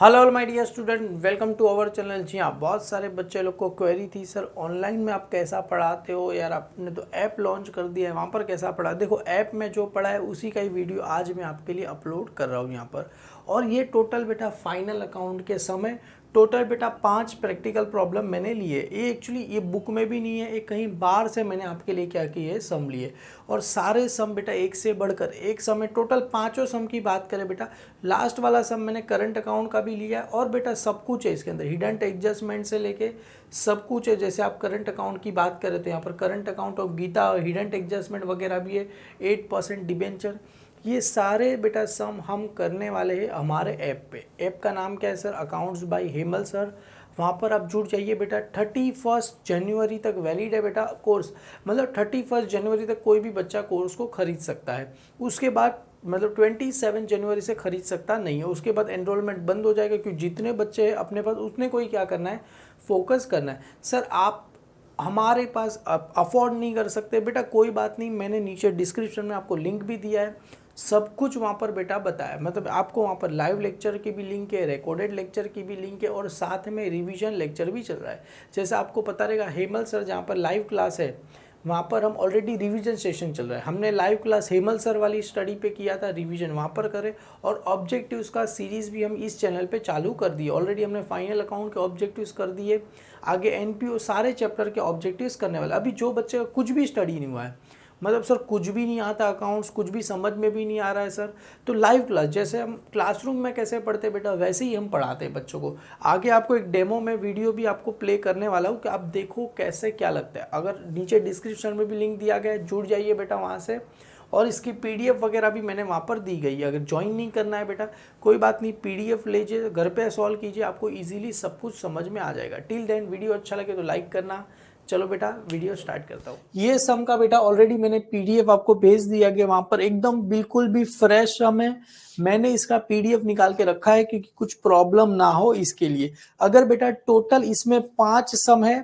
Hello my dear student, welcome to our channel. जी हाँ, बहुत सारे बच्चे लोग को क्वेरी थी, सर ऑनलाइन में आप कैसा पढ़ाते हो यार, आपने तो ऐप लॉन्च कर दिया है, वहाँ पर कैसा पढ़ा। देखो, ऐप में जो पढ़ा है उसी का ही वीडियो आज मैं आपके लिए अपलोड कर रहा हूँ यहाँ पर। और ये टोटल बेटा फाइनल अकाउंट के समय टोटल बेटा 5 प्रैक्टिकल प्रॉब्लम मैंने लिए। ये एक्चुअली ये बुक में भी नहीं है, ये कहीं बाहर से मैंने आपके लिए क्या किए, सम लिए। और सारे सम बेटा एक से बढ़कर एक सम है। टोटल पांचों सम की बात करें बेटा, लास्ट वाला सम मैंने करंट अकाउंट का भी लिया है। और बेटा सब कुछ है इसके अंदर, हिडन एडजस्टमेंट से लेके सब कुछ है। जैसे आप करंट अकाउंट की बात करें तो यहाँ पर current account of Geeta, hidden adjustment वगैरह भी है, 8% डिबेंचर। ये सारे बेटा सम हम करने वाले हैं हमारे ऐप पे। ऐप का नाम क्या है sir? Accounts by Hemal sir. वहाँ पर आप जुड़ जाइए बेटा। 31 जनवरी तक वैलिड है बेटा कोर्स, मतलब 31 जनवरी तक कोई भी बच्चा कोर्स को खरीद सकता है। उसके बाद मतलब 27 जनवरी से खरीद सकता नहीं है। उसके बाद एनरोलमेंट बंद हो जाएगा, क्योंकि जितने बच्चे हैं अपने पास उतने को ही क्या करना है, फोकस करना है। सर आप हमारे पास अफोर्ड नहीं कर सकते बेटा, कोई बात नहीं, मैंने नीचे डिस्क्रिप्शन में आपको लिंक भी दिया है, सब कुछ वहाँ पर बेटा बताया। मतलब आपको वहाँ पर लाइव लेक्चर की भी लिंक है, रिकॉर्डेड लेक्चर की भी लिंक है, और साथ में रिवीजन लेक्चर भी चल रहा है। जैसे आपको पता रहेगा, हेमल सर जहाँ पर लाइव क्लास है वहाँ पर हम ऑलरेडी रिवीजन सेशन चल रहा है। हमने लाइव क्लास हेमल सर वाली स्टडी पे किया था, रिवीजन वहाँ पर करें। और ऑब्जेक्टिव्स का सीरीज़ भी हम इस चैनल पे चालू कर दिए। ऑलरेडी हमने फाइनल अकाउंट के ऑब्जेक्टिव्स कर दिए, आगे एनपीओ सारे चैप्टर के ऑब्जेक्टिव्स करने वाले। अभी जो बच्चे का कुछ भी स्टडी नहीं हुआ है, मतलब सर कुछ भी नहीं आता अकाउंट्स, कुछ भी समझ में भी नहीं आ रहा है सर, तो लाइव क्लास जैसे हम क्लासरूम में कैसे पढ़ते बेटा, वैसे ही हम पढ़ाते हैं बच्चों को। आगे आपको एक डेमो में वीडियो भी आपको प्ले करने वाला हूँ कि आप देखो कैसे क्या लगता है। अगर नीचे डिस्क्रिप्शन में भी लिंक दिया गया है, जुड़ जाइए बेटा वहाँ से। और इसकी पीडीएफ वगैरह भी मैंने वहाँ पर दी गई है। अगर ज्वाइन नहीं करना है बेटा, कोई बात नहीं, पीडीएफ लीजिए, घर पे सॉल्व कीजिए, आपको इजीली सब कुछ समझ में आ जाएगा। टिल देन वीडियो अच्छा लगे तो लाइक करना। चलो बेटा वीडियो स्टार्ट करता हूँ। ये सम का बेटा ऑलरेडी मैंने पीडीएफ आपको भेज दिया गया, वहां पर एकदम बिल्कुल भी फ्रेश सम है। मैंने इसका पीडीएफ निकाल के रखा है क्योंकि कुछ प्रॉब्लम ना हो इसके लिए। अगर बेटा टोटल इसमें 5 सम है,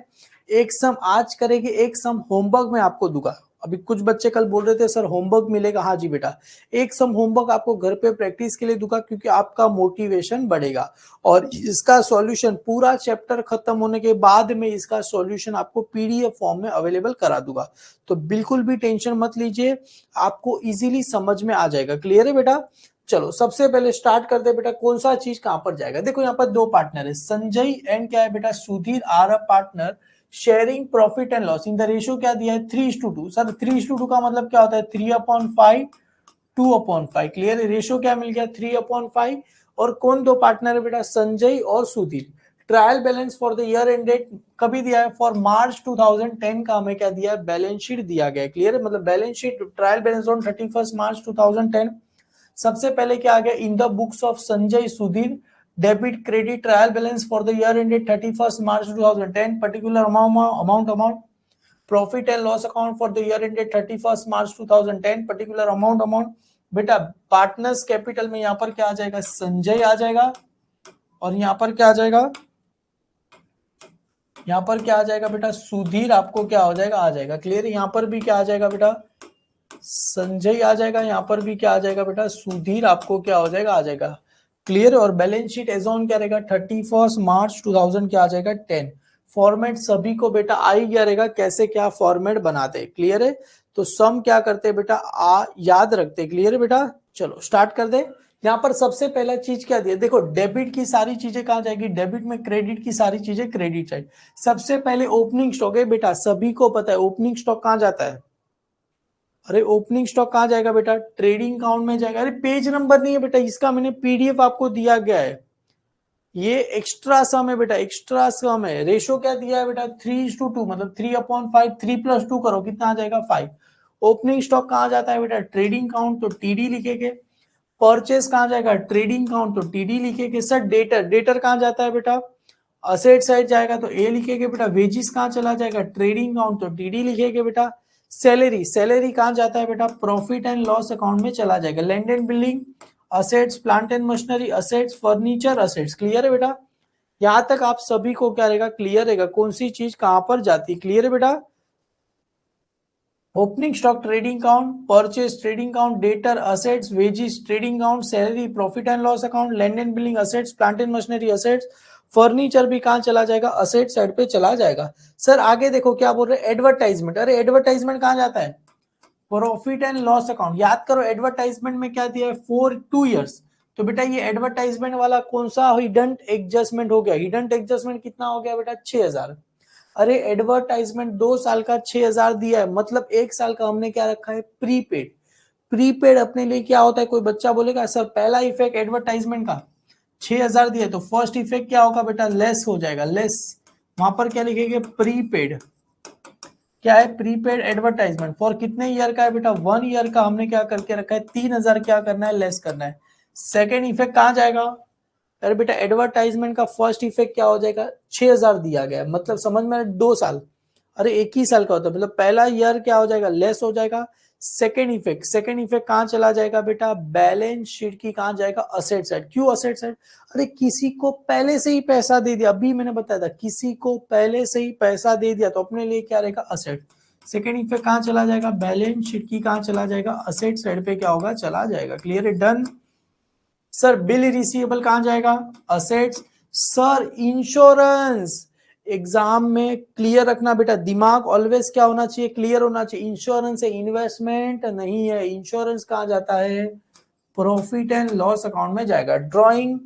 एक सम आज करेंगे, एक सम होमवर्क में आपको दूंगा। अभी कुछ बच्चे कल बोल रहे थे सर होमवर्क मिलेगा, हाँ जी बेटा, एक सम होमवर्क आपको घर पे प्रैक्टिस के लिए दूंगा, क्योंकि आपका मोटिवेशन बढ़ेगा। और इसका सॉल्यूशन पूरा चैप्टर खत्म होने के बाद में इसका सॉल्यूशन आपको पीडीएफ फॉर्म में अवेलेबल करा दूंगा। तो बिल्कुल भी टेंशन मत लीजिए, आपको इजीली समझ में आ जाएगा। क्लियर है बेटा? चलो सबसे पहले स्टार्ट करते बेटा, कौन सा चीज कहां पर जाएगा। देखो यहाँ पर दो पार्टनर है, संजय एंड क्या है बेटा, Sudhir are a partner sharing profit and loss in the ratio क्या दिया है, 3:2। सर 3:2 का मतलब क्या होता है, 3/5, 2/5। क्लियर है? रेशियो क्या मिल गया, 3/5। और कौन दो पार्टनर है बेटा, संजय और Sudhir. Trial balance for the year ended कभी दिया है, फॉर मार्च 2010 का हमें क्या दिया है, बैलेंस शीट दिया गया है। क्लियर है? मतलब balance sheet trial balance on 31 मार्च 2010। सबसे पहले क्या आ गया, इन the books of Sanjay Sudhir debit credit trial balance for the year ended 31 March 2010, particular amount profit and loss account for the year ended 31 March 2010, particular amount. बेटा partners capital में यहाँ पर क्या आ जाएगा, संजय आ जाएगा, और यहाँ पर क्या आ जाएगा, यहाँ पर क्या आ जाएगा बेटा, सुधीर आपको क्या हो जाएगा, आ जाएगा। क्लियर है? यहाँ पर भी क्या आ जाएगा बेटा, संजय आ जाएगा, यहाँ पर भी क्या आ जाएगा बेटा, सुधीर आपको क्या हो जाएगा, आ जाएगा। क्लियर? और बैलेंस शीट एज ऑन क्या रहेगा, 31 मार्च 2000 क्या आ जाएगा, 10। फॉर्मेट सभी को बेटा आ ही गया रहेगा, कैसे क्या फॉर्मेट बनाते हैं। क्लियर है? तो सम क्या करते हैं बेटा, याद रखते। क्लियर है बेटा? चलो स्टार्ट कर दे। यहाँ पर सबसे पहला चीज क्या दिया, देखो डेबिट की सारी चीजें कहाँ जाएगी, डेबिट में क्रेडिट की सारी चीजें क्रेडिट साइड। सबसे पहले ओपनिंग स्टॉक है बेटा, सभी को पता है ओपनिंग स्टॉक कहाँ जाता है। अरे ओपनिंग स्टॉक कहाँ जाएगा बेटा, ट्रेडिंग अकाउंट में जाएगा। अरे पेज नंबर नहीं है बेटा, इसका मैंने पीडीएफ आपको दिया गया है। ये एक्स्ट्रा सम है बेटा, एक्स्ट्रा सम है। रेशो क्या दिया है बेटा, 3:2, मतलब 3/5, 3+2 करो कितना आ जाएगा, 5। ओपनिंग स्टॉक कहाँ जाता है बेटा, ट्रेडिंग काउंट, तो टीडी लिखेंगे। परचेस कहाँ जाएगा, ट्रेडिंग काउंट, तो टीडी लिखेंगे। सर डेटर, डेटर कहाँ जाता है बेटा, असेट साइड जाएगा, तो ए लिखेंगे बेटा। वेजिस कहाँ चला जाएगा, ट्रेडिंग काउंट, तो टीडी लिखेंगे बेटा। सैलरी, सैलरी कहाँ जाता है बेटा, प्रॉफिट एंड लॉस अकाउंट में चला जाएगा। Land and building, assets, plant and machinery, assets, furniture, assets. Clear है बेटा? यहां तक आप सभी को क्या रहेगा, क्लियर रहेगा, कौन सी चीज कहां पर जाती है। क्लियर है बेटा? Opening stock trading account, purchase trading account, debtor assets, wages trading account, salary profit and loss account, land and building assets, plant and machinery assets, furniture भी कहां चला जाएगा, असेट साइड पे चला जाएगा। सर आगे देखो क्या बोल रहे हैं, एडवर्टाइजमेंट। अरे एडवर्टाइजमेंट कहां जाता है, प्रॉफिट एंड लॉस अकाउंट। याद करो एडवर्टाइजमेंट में क्या दिया है, 4 2 years। तो बेटा ये एडवर्टाइजमेंट वाला कौन सा हिडन एडजस्टमेंट हो गया, हिडन एडजस्टमेंट कितना हो गया बेटा, 6000। अरे एडवर्टाइजमेंट 2 साल का 6000 दिया है, मतलब 1 साल का हमने क्या रखा है, प्रीपेड। प्रीपेड अपने लिए क्या होता है, कोई बच्चा बोलेगा सर पहला इफेक्ट एडवर्टाइजमेंट का 6000 दिया, तो फर्स्ट इफेक्ट क्या होगा बेटा, लेस हो जाएगा, लेस। वहां पर क्या लिखेंगे, प्रीपेड। क्या है, प्रीपेड एडवर्टाइजमेंट फॉर कितने ईयर का है बेटा, 1 ईयर का। हमने क्या करके रखा है, 3000 क्या करना है, लेस करना है। सेकेंड इफेक्ट कहां जाएगा, अरे बेटा एडवर्टाइजमेंट का फर्स्ट इफेक्ट क्या हो जाएगा, 6000 दिया गया, मतलब समझ में 2 साल। अरे एक ही साल का होता है, मतलब पहला ईयर क्या हो जाएगा, लेस हो जाएगा। सेकेंड इफेक्ट कहां चला जाएगा बेटा, बैलेंस शीट की कहां जाएगा, असेट साइड। क्यों असेट साइड, अरे किसी को पहले से ही पैसा दे दिया, अभी मैंने बताया था, किसी को पहले से ही पैसा दे दिया तो अपने लिए क्या रहेगा, असेट। सेकेंड इफेक्ट कहां चला जाएगा, बैलेंस शीट की कहां चला जाएगा, असेट साइड पे क्या होगा, चला जाएगा। क्लियर है, डन। सर बिल रिसीवेबल कहां जाएगा, असेट्स। सर इंश्योरेंस, एग्जाम में क्लियर रखना बेटा, दिमाग ऑलवेज क्या होना चाहिए, क्लियर होना चाहिए। इंश्योरेंस है, इन्वेस्टमेंट नहीं है। इंश्योरेंस कहां जाता है, प्रॉफिट एंड लॉस अकाउंट में जाएगा। ड्रॉइंग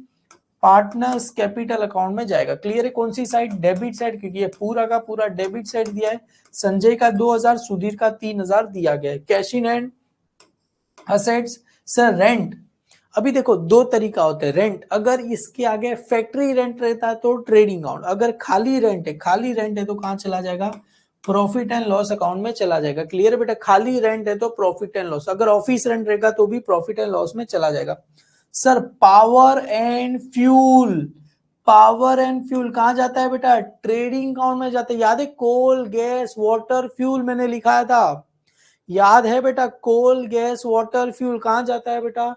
पार्टनर्स कैपिटल अकाउंट में जाएगा। क्लियर है, कौन सी साइड, डेबिट साइड, क्योंकि ये पूरा का पूरा डेबिट साइड दिया है। संजय का 2000, सुधीर का 3000 दिया गया है। Cash in hand assets. Sir rent, अभी देखो दो तरीका होता है रेंट, अगर इसके आगे फैक्ट्री रेंट रहता है तो ट्रेडिंग अकाउंट, अगर खाली रेंट है तो कहां चला जाएगा, प्रॉफिट एंड लॉस अकाउंट में चला जाएगा। क्लियर है बेटा, खाली रेंट है तो प्रॉफिट एंड लॉस, अगर ऑफिस रेंट रहेगा तो भी प्रॉफिट एंड लॉस में चला जाएगा। Sir power and fuel, power and fuel कहां जाता है बेटा, ट्रेडिंग अकाउंट में जाता है। याद है, कोल गैस वाटर फ्यूल मैंने लिखाया था, याद है बेटा, कोल गैस वाटर फ्यूल कहां जाता है बेटा,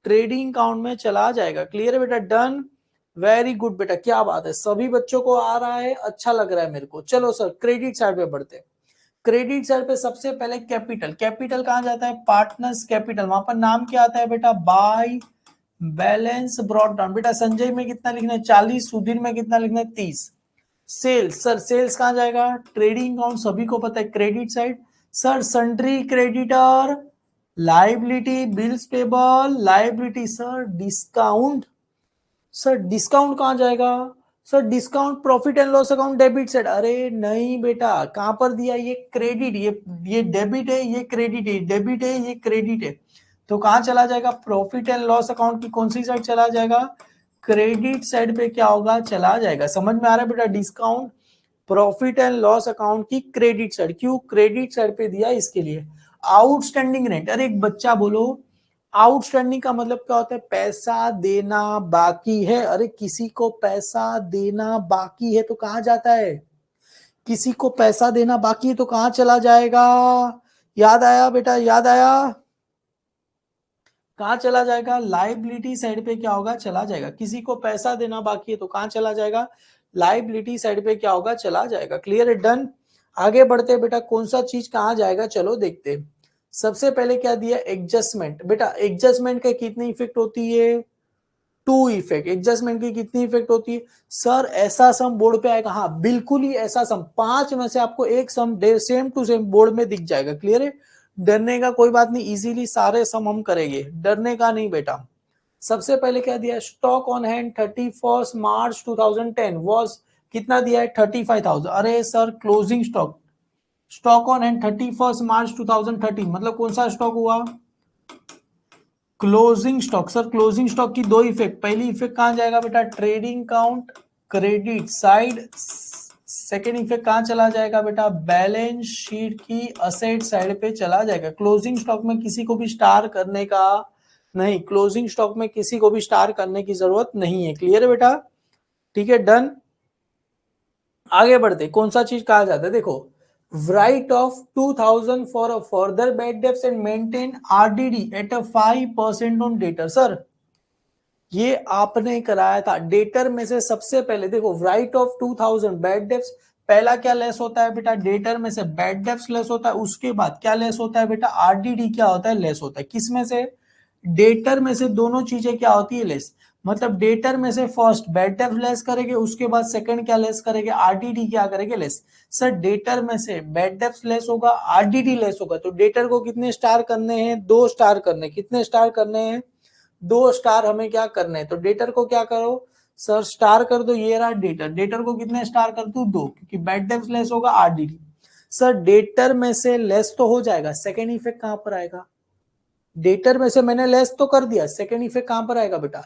ट्रेडिंग अकाउंट में चला जाएगा। क्लियर है बेटा, डन, वेरी गुड बेटा, क्या बात है, सभी बच्चों को आ रहा है, अच्छा लग रहा है मेरे को। चलो सर क्रेडिट साइड पे बढ़ते हैं। क्रेडिट साइड पे सबसे पहले कैपिटल, कैपिटल कहां जाता है, पार्टनर्स कैपिटल, वहां पर नाम क्या आता है बेटा, बाय बैलेंस ब्रॉट डाउन। बेटा संजय में कितना लिखना है, 40, सुधीर में कितना लिखना है, 30। सेल्स, सर सेल्स कहां जाएगा, ट्रेडिंग अकाउंट, सभी को पता है, credit side. Sir sundry creditor, liability, bills payable, liability. Sir discount, sir discount कहां जाएगा, sir discount profit and loss account, debit side. अरे नहीं बेटा, कहां पर दिया, ये क्रेडिट, ये डेबिट है, ये क्रेडिट है, डेबिट है, ये क्रेडिट है, तो कहां चला जाएगा, प्रॉफिट एंड लॉस अकाउंट की कौन सी साइड चला जाएगा, क्रेडिट साइड पे क्या होगा, चला जाएगा। समझ में आ रहा है बेटा, discount profit and loss account की क्रेडिट साइड, क्यों क्रेडिट साइड पे दिया इसके लिए। आउटस्टैंडिंग रेंट, अरे एक बच्चा बोलो आउटस्टैंडिंग का मतलब क्या होता है, पैसा देना बाकी है। अरे किसी को पैसा देना बाकी है तो कहां जाता है, किसी को पैसा देना बाकी है तो कहां चला जाएगा, याद आया बेटा, याद आया, कहां चला जाएगा, लाइबिलिटी साइड पे क्या होगा, चला जाएगा। किसी को पैसा देना बाकी है तो कहां चला जाएगा, लाइबिलिटी साइड पे क्या होगा, चला जाएगा। क्लियर है, डन। आगे बढ़ते बेटा, कौन सा चीज कहां जाएगा, चलो देखते हैं। सबसे पहले क्या दिया, एडजस्टमेंट। बेटा एडजस्टमेंट के कितनी इफेक्ट होती है, 2 इफेक्ट। एडजस्टमेंट की कितनी इफेक्ट होती है, सर ऐसा सम बोर्ड पे आएगा, हाँ बिल्कुल ही ऐसा सम, 5 में से आपको एक सम सेम टू सेम बोर्ड में दिख जाएगा। क्लियर है, डरने का कोई बात नहीं, इजीली सारे सम हम करेंगे, डरने का नहीं बेटा। सबसे पहले क्या दिया, stock on hand 31 March 2010 was कितना दिया है, 35,000। अरे sir closing stock, stock on hand 31 मार्च 2013, मतलब कौन सा स्टॉक हुआ, closing stock. Sir closing stock की 2 इफेक्ट, पहली इफेक्ट कहां जाएगा बेटा, trading account credit side. Second effect कहां चला जाएगा बेटा, बैलेंस शीट की असेट साइड पे चला जाएगा। क्लोजिंग स्टॉक में किसी को भी स्टार करने का नहीं, क्लोजिंग स्टॉक में किसी को भी स्टार करने की जरूरत नहीं है। क्लियर है बेटा, ठीक है, डन। आगे बढ़ते, कौन सा चीज कहा जाता है, देखो write off 2000 for a further bad debts and maintain RDD at a 5% on debtor। Sir ये आपने कराया था, डेटर में से सबसे पहले देखो राइट ऑफ 2000 बैड डेब्ट्स, पहला क्या लेस होता है बेटा, डेटर में से बैड डेब्ट्स लेस होता है, उसके बाद क्या लेस होता है बेटा, आरडीडी क्या होता है, लेस होता है। किस में से, डेटर में से दोनों चीजें क्या होती है, लेस। मतलब डेटर में से फर्स्ट बैड डेब्ट लेस करेंगे, उसके बाद सेकंड क्या लेस करेंगे, आरडीडी क्या करेंगे, लेस। सर डेटर में से बैड डेब्ट लेस होगा, आरडीडी लेस होगा, तो डेटर को कितने स्टार करने हैं, 2 स्टार करने, कितने स्टार करने हैं, 2 स्टार हमें क्या करने हैं। तो डेटर को क्या करो सर, स्टार कर दो, ये रहा डेटर, डेटर को कितने स्टार कर दू, 2, क्योंकि बैड डेब्ट लेस होगा आरडीडी। सर डेटर में से लेस तो हो जाएगा, सेकेंड इफेक्ट कहां पर आएगा, डेटर में से मैंने लेस तो कर दिया, सेकेंड इफेक्ट कहां पर आएगा बेटा,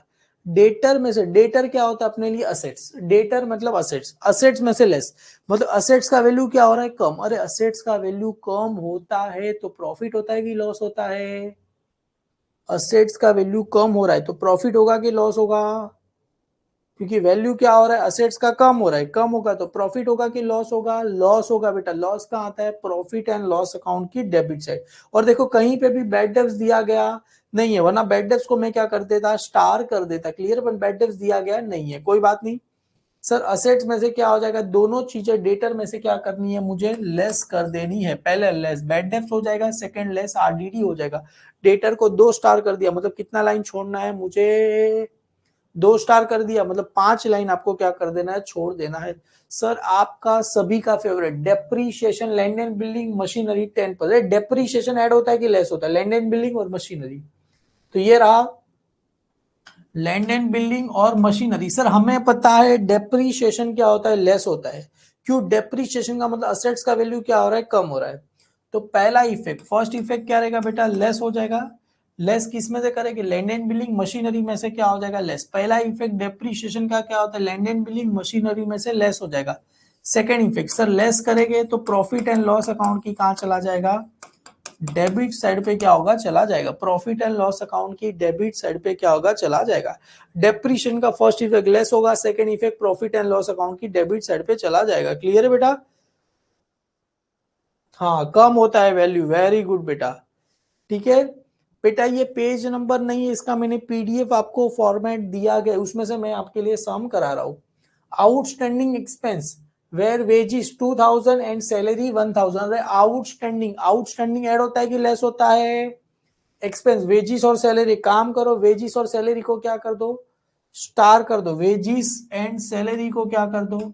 डेटर में से, डेटर क्या होता है अपने लिए, असेट्स, डेटर मतलब असेट्स, असेट्स में से लेस, मतलब असेट्स का वैल्यू क्या हो रहा है, कम। अरे असेट्स का वैल्यू कम होता है तो प्रॉफिट होता है कि लॉस होता है, असेट्स का वैल्यू कम हो रहा है तो प्रॉफिट होगा कि लॉस होगा, क्योंकि वैल्यू क्या हो रहा है, असेट्स का कम हो रहा है, कम होगा तो प्रॉफिट होगा कि लॉस होगा, लॉस होगा बेटा। लॉस कहाँ आता है, प्रॉफिट एंड लॉस अकाउंट की डेबिट साइड। और देखो कहीं पे भी बैड डेब्ट्स दिया गया नहीं है, वरना बैड डेब्ट्स को मैं क्या कर देता, स्टार कर देता, क्लियर। पर बैड डेब्ट्स दिया गया नहीं है, कोई बात नहीं। सर असेट्स में से क्या हो जाएगा, दोनों चीजें डेटर में से क्या करनी है, मुझे लेस कर देनी है। पहले लेस बैड डेब्ट्स हो जाएगा, सेकंड लेस आरडीडी हो जाएगा। डेटर को 2 स्टार कर दिया, मतलब कितना लाइन छोड़ना है मुझे, 2 स्टार कर दिया, मतलब 5 लाइन आपको क्या कर देना है, छोड़ देना है। सर आपका सभी का favourite depreciation, land and building, machinery 10%। Depreciation add होता है कि लेस होता है, लैंड एंड बिल्डिंग और मशीनरी। तो ये रहा लैंड एंड बिल्डिंग और मशीनरी। सर हमें पता है डेप्रीशिएशन क्या होता है, लेस होता है। क्यों, डेप्रीशिएशन का मतलब असेट्स का वैल्यू क्या हो रहा है, कम हो रहा है। तो पहला इफेक्ट, फर्स्ट इफेक्ट क्या रहेगा बेटा, लेस हो जाएगा। लेस किस में से करेंगे, लैंड एंड बिल्डिंग मशीनरी में से क्या हो जाएगा, लेस। पहला इफेक्ट डेप्रीशिएशन का क्या होता है, लैंड एंड बिल्डिंग मशीनरी में से लेस हो जाएगा। सेकेंड इफेक्ट, सर लेस करेंगे तो प्रॉफिट एंड लॉस अकाउंट की कहां चला जाएगा, डेबिट साइड पे क्या होगा, चला जाएगा। प्रॉफिट एंड लॉस अकाउंट की डेबिट साइड पे क्या होगा, चला जाएगा। डेप्रीशिएशन का फर्स्ट इफेक्ट लेस होगा, second effect profit and loss account की डेबिट साइड पे चला जाएगा। क्लियर है बेटा, हाँ कम होता है वैल्यू, वेरी गुड बेटा। ठीक है बेटा, ये पेज नंबर नहीं है, इसका मैंने पीडीएफ आपको फॉर्मेट दिया गया, उसमें से मैं आपके लिए सम करा रहा हूं। Outstanding expense were wages 2000 and salary 1000। Outstanding, outstanding add होता है कि लेस होता है, एक्सपेंस, वेजिस और सैलरी। काम करो, वेजिस और सैलरी को क्या कर दो, स्टार कर दो, वेजिस एंड सैलरी को क्या कर दो,